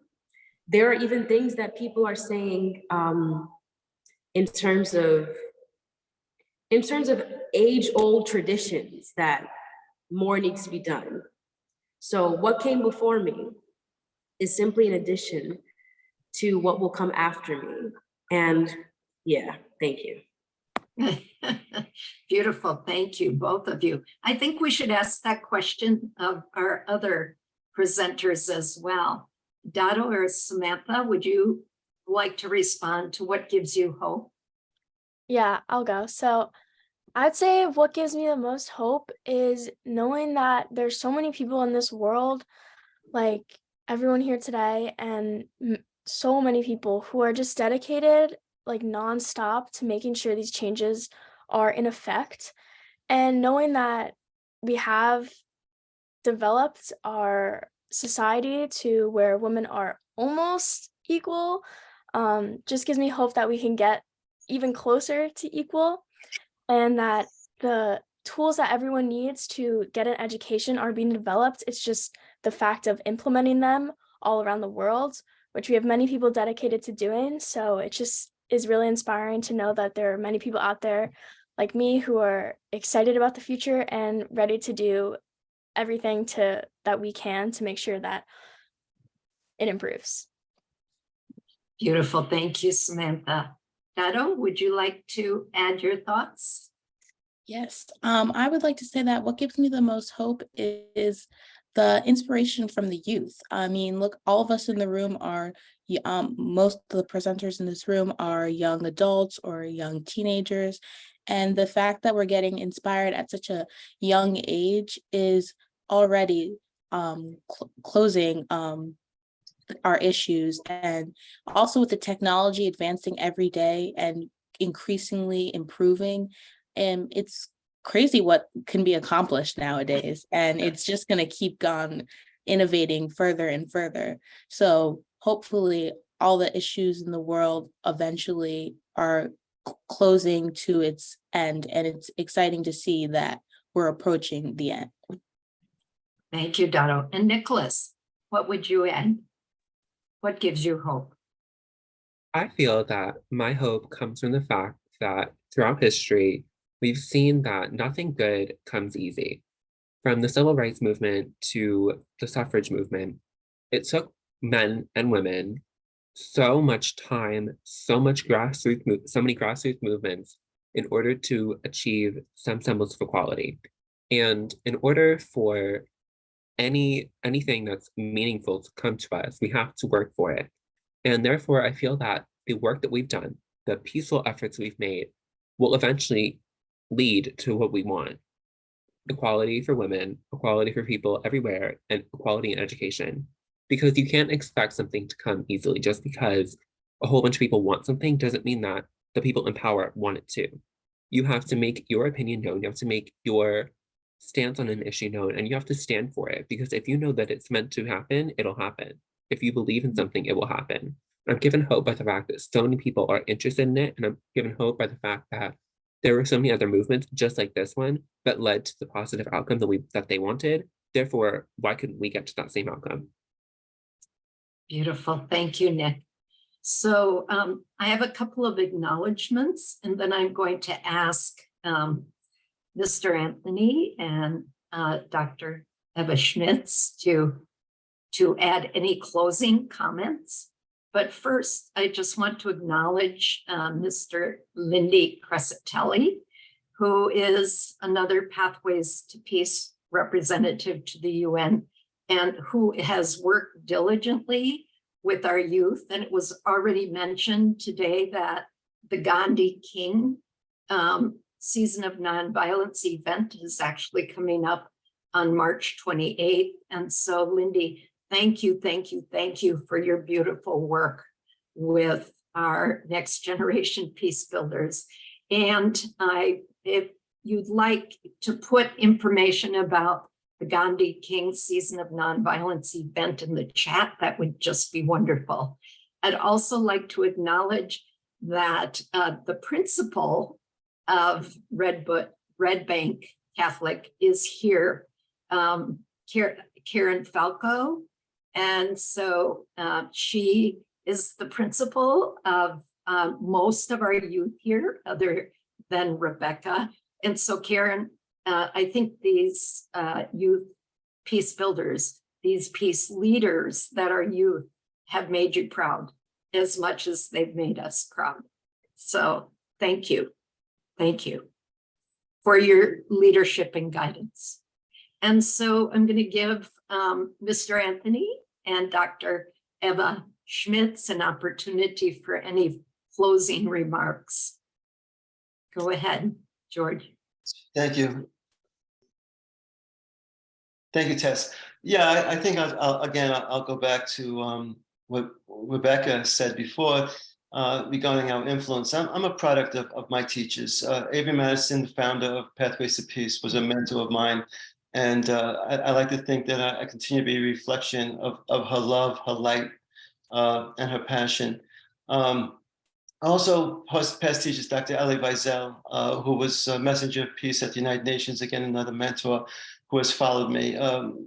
There are even things that people are saying in terms of age-old traditions that more needs to be done. So what came before me is simply an addition to what will come after me. And yeah, thank you. Beautiful. Thank you, both of you. I think we should ask that question of our other presenters as well. Dado or Samantha, would you like to respond to what gives you hope? Yeah, I'll go. So I'd say what gives me the most hope is knowing that there's so many people in this world, like everyone here today, and so many people who are just dedicated like nonstop to making sure these changes are in effect. And knowing that we have developed our society to where women are almost equal, just gives me hope that we can get even closer to equal, and that the tools that everyone needs to get an education are being developed. It's just the fact of implementing them all around the world, which we have many people dedicated to doing. So it just is really inspiring to know that there are many people out there like me who are excited about the future and ready to do everything that we can to make sure that it improves. Beautiful. Thank you, Samantha. Dado, would you like to add your thoughts? Yes, I would like to say that what gives me the most hope is the inspiration from the youth. I mean, look, all of us in the room are, most of the presenters in this room are young adults or young teenagers. And the fact that we're getting inspired at such a young age is already closing our issues. And also with the technology advancing every day and increasingly improving, and it's crazy what can be accomplished nowadays, and it's just going to keep on innovating further and further. So hopefully all the issues in the world eventually are closing to its end, and it's exciting to see that we're approaching the end. Thank you, Dado. And Nicholas, what would you add? What gives you hope? I feel that my hope comes from the fact that throughout history, we've seen that nothing good comes easy. From the civil rights movement to the suffrage movement, it took men and women so much time, so many grassroots movements in order to achieve some semblance of equality. And in order for anything that's meaningful to come to us, we have to work for it. And therefore, I feel that the work that we've done, the peaceful efforts we've made, will eventually lead to what we want. Equality for women, equality for people everywhere, and equality in education. Because you can't expect something to come easily. Just because a whole bunch of people want something doesn't mean that the people in power want it too. You have to make your opinion known. You have to make your stance on an issue known, and you have to stand for it. Because if you know that it's meant to happen, it'll happen. If you believe in something, it will happen. I'm given hope by the fact that so many people are interested in it, and I'm given hope by the fact that There were so many other movements just like this one that led to the positive outcome that they wanted. Therefore, why couldn't we get to that same outcome? Beautiful. Thank you, Nick. So I have a couple of acknowledgements, and then I'm going to ask Mr. Anthony and Dr. Eva Schmitz to add any closing comments. But first, I just want to acknowledge Mr. Lindy Crescitelli, who is another Pathways to Peace representative to the UN and who has worked diligently with our youth. And it was already mentioned today that the Gandhi King Season of Nonviolence event is actually coming up on March 28th. And so, Lindy, thank you for your beautiful work with our next generation peace builders. And if you'd like to put information about the Gandhi King Season of Nonviolence event in the chat, that would just be wonderful. I'd also like to acknowledge that the principal of Red Bank Catholic is here, Karen Falco. And so she is the principal of most of our youth here, other than Rebecca. And so Karen, I think these youth peace builders, these peace leaders that are youth have made you proud as much as they've made us proud. So thank you. Thank you for your leadership and guidance. And so I'm going to give Mr. Anthony and Dr. Eva Schmitz an opportunity for any closing remarks. Go ahead, George. Thank you. Thank you, Tess. Yeah, I think I'll go back to what Rebecca said before regarding our influence. I'm a product of my teachers. Avery Madison, the founder of Pathways to Peace, was a mentor of mine. And I like to think that I continue to be a reflection of her love, her light, and her passion. Also, past teachers, Dr. Elie Wiesel, who was a messenger of peace at the United Nations, again, another mentor who has followed me,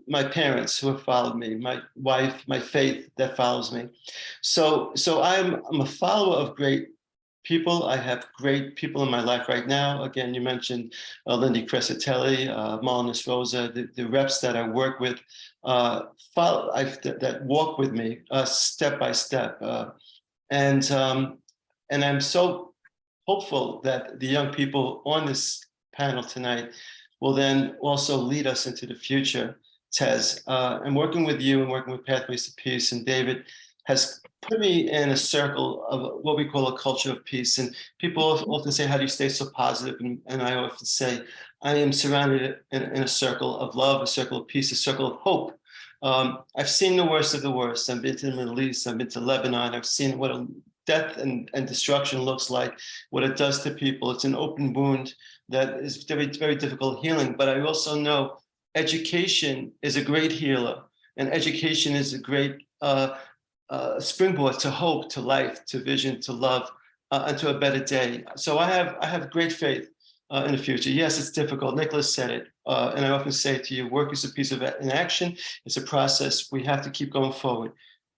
my parents who have followed me, my wife, my faith that follows me. So I'm a follower of great people. I have great people in my life right now. Again, you mentioned Lindy Crescitelli, Marlinus Rosa, the reps that I work with, that walk with me step by step. And I'm so hopeful that the young people on this panel tonight will then also lead us into the future, Tez. And working with you and working with Pathways to Peace and David has put me in a circle of what we call a culture of peace. And people often say, how do you stay so positive? And I often say, I am surrounded in a circle of love, a circle of peace, a circle of hope. I've seen the worst of the worst. I've been to the Middle East, I've been to Lebanon, I've seen what a death and destruction looks like, what it does to people. It's an open wound that is very, very difficult healing. But I also know education is a great healer, and education is a great springboard to hope, to life, to vision, to love, and to a better day. So I have great faith in the future. Yes, it's difficult. Nicholas said it, and I often say to you, work is a piece of inaction. It's a process. We have to keep going forward,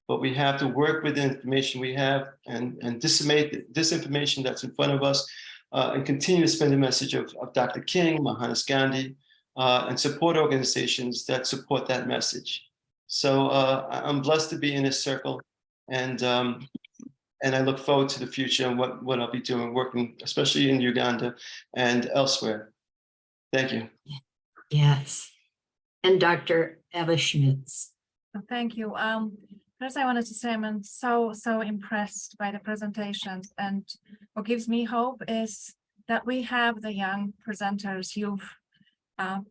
but we have to work with the information we have and disseminate this information that's in front of us, and continue to spread the message of Dr. King, Mahatma Gandhi, and support organizations that support that message. So I'm blessed to be in this circle, and I look forward to the future and what I'll be doing, working especially in Uganda and elsewhere. Thank you. Yes. And Dr. Eva Schmitz. Thank you. First, I wanted to say I'm so impressed by the presentations, and what gives me hope is that we have the young presenters, youth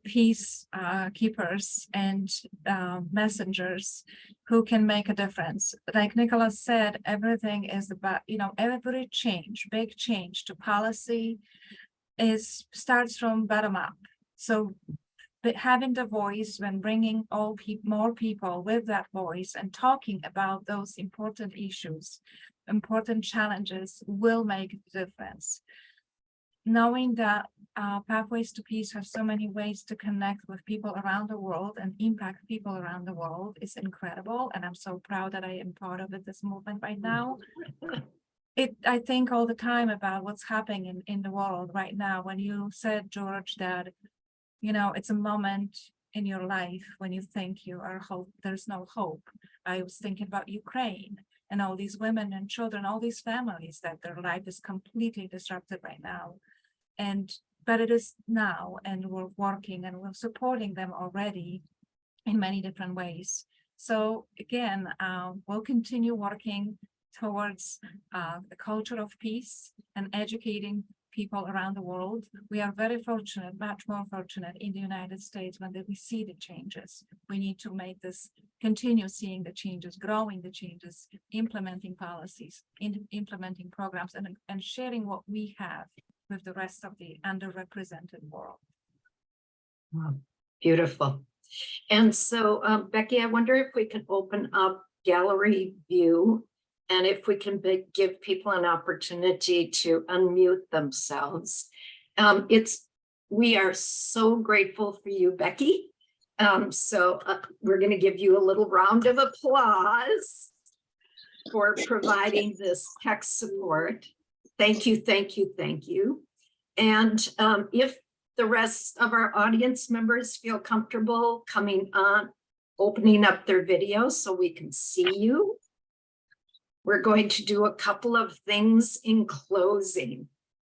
peace keepers and messengers who can make a difference. Like Nicholas said, everything is about, every change, big change to policy starts from bottom up. So having the voice when bringing more people with that voice and talking about those important issues, important challenges will make a difference. knowing that Pathways to Peace have so many ways to connect with people around the world and impact people around the world is incredible. And I'm so proud that I am part of this movement right now. I think all the time about what's happening in the world right now. When you said, George, that, it's a moment in your life when you think there's no hope. I was thinking about Ukraine and all these women and children, all these families that their life is completely disrupted right now. But it is now, and we're working and we're supporting them already in many different ways. So again, we'll continue working towards the culture of peace and educating people around the world. We are very fortunate, much more fortunate in the United States when we see the changes. We need to make this, continue seeing the changes, growing the changes, implementing policies, implementing programs, and sharing what we have with the rest of the underrepresented world. Wow, beautiful. And so, Becky, I wonder if we can open up gallery view and if we can give people an opportunity to unmute themselves. We are so grateful for you, Becky. So we're going to give you a little round of applause for providing this tech support. Thank you, thank you, thank you. And if the rest of our audience members feel comfortable coming on, opening up their video so we can see you, we're going to do a couple of things in closing.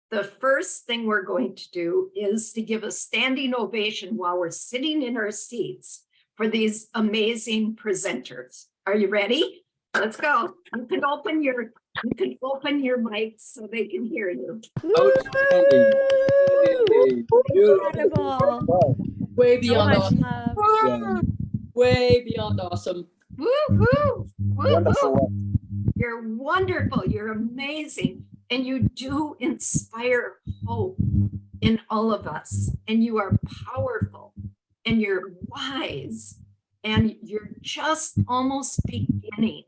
The first thing we're going to do is to give a standing ovation while we're sitting in our seats for these amazing presenters. Are you ready? Let's go. You can open your mics so they can hear you. Outstanding. Incredible. Way beyond So awesome. much love. Way beyond awesome. Woo-hoo. Wonderful work. You're wonderful. You're amazing. And you do inspire hope in all of us. And you are powerful and you're wise. And you're just almost beginning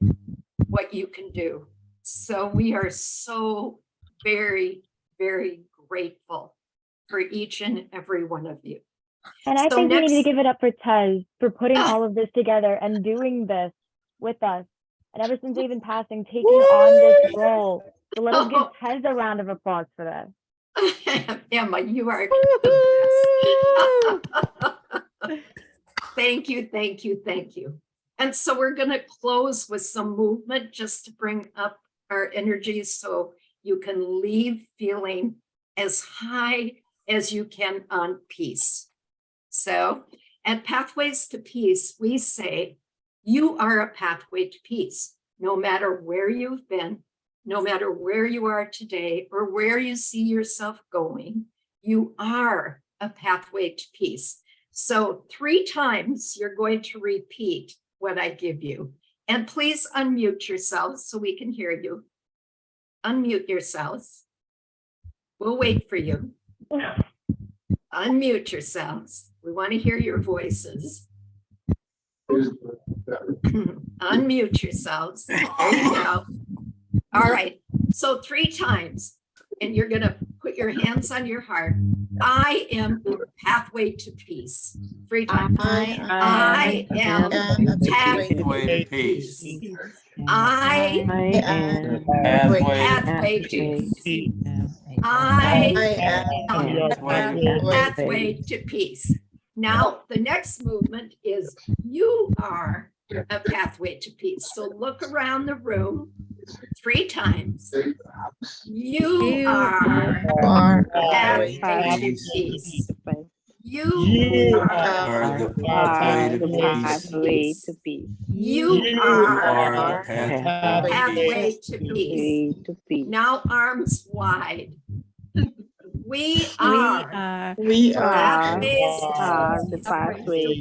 what you can do. So we are so very, very grateful for each and every one of you. And I So think we next- need to give it up for Tez for putting all of this together and doing this with us. And ever since they've been passing, taking on this role. So let us give Tez a round of applause for that. Emma, you are the best. Thank you, thank you, thank you. And so we're going to close with some movement just to bring up our energy so you can leave feeling as high as you can on peace. So at Pathways to Peace, we say, you are a pathway to peace, no matter where you've been, no matter where you are today or where you see yourself going, you are a pathway to peace. So 3 times you're going to repeat what I give you. And please unmute yourselves so we can hear you. Unmute yourselves. We'll wait for you. Unmute yourselves. We want to hear your voices. Unmute yourselves. There you go. All right. So 3 times, and you're going to put your hands on your heart. I am a pathway to peace. 3 times. I am a pathway to peace. I am a pathway to peace. I am a pathway to peace. Now, the next movement is you are a pathway to peace. So look around the room 3 times. You are a pathway to peace. You are the pathway to peace. You are a pathway to peace. Now arms wide. We are We the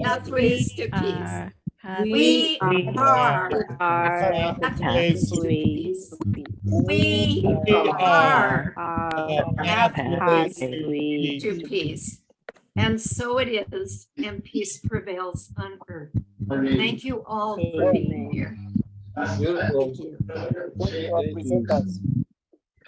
pathways to peace. We are pathways to peace. We are pathways to peace. And so it is, and peace prevails on earth. Thank you all for being here. Beautiful. Thank you.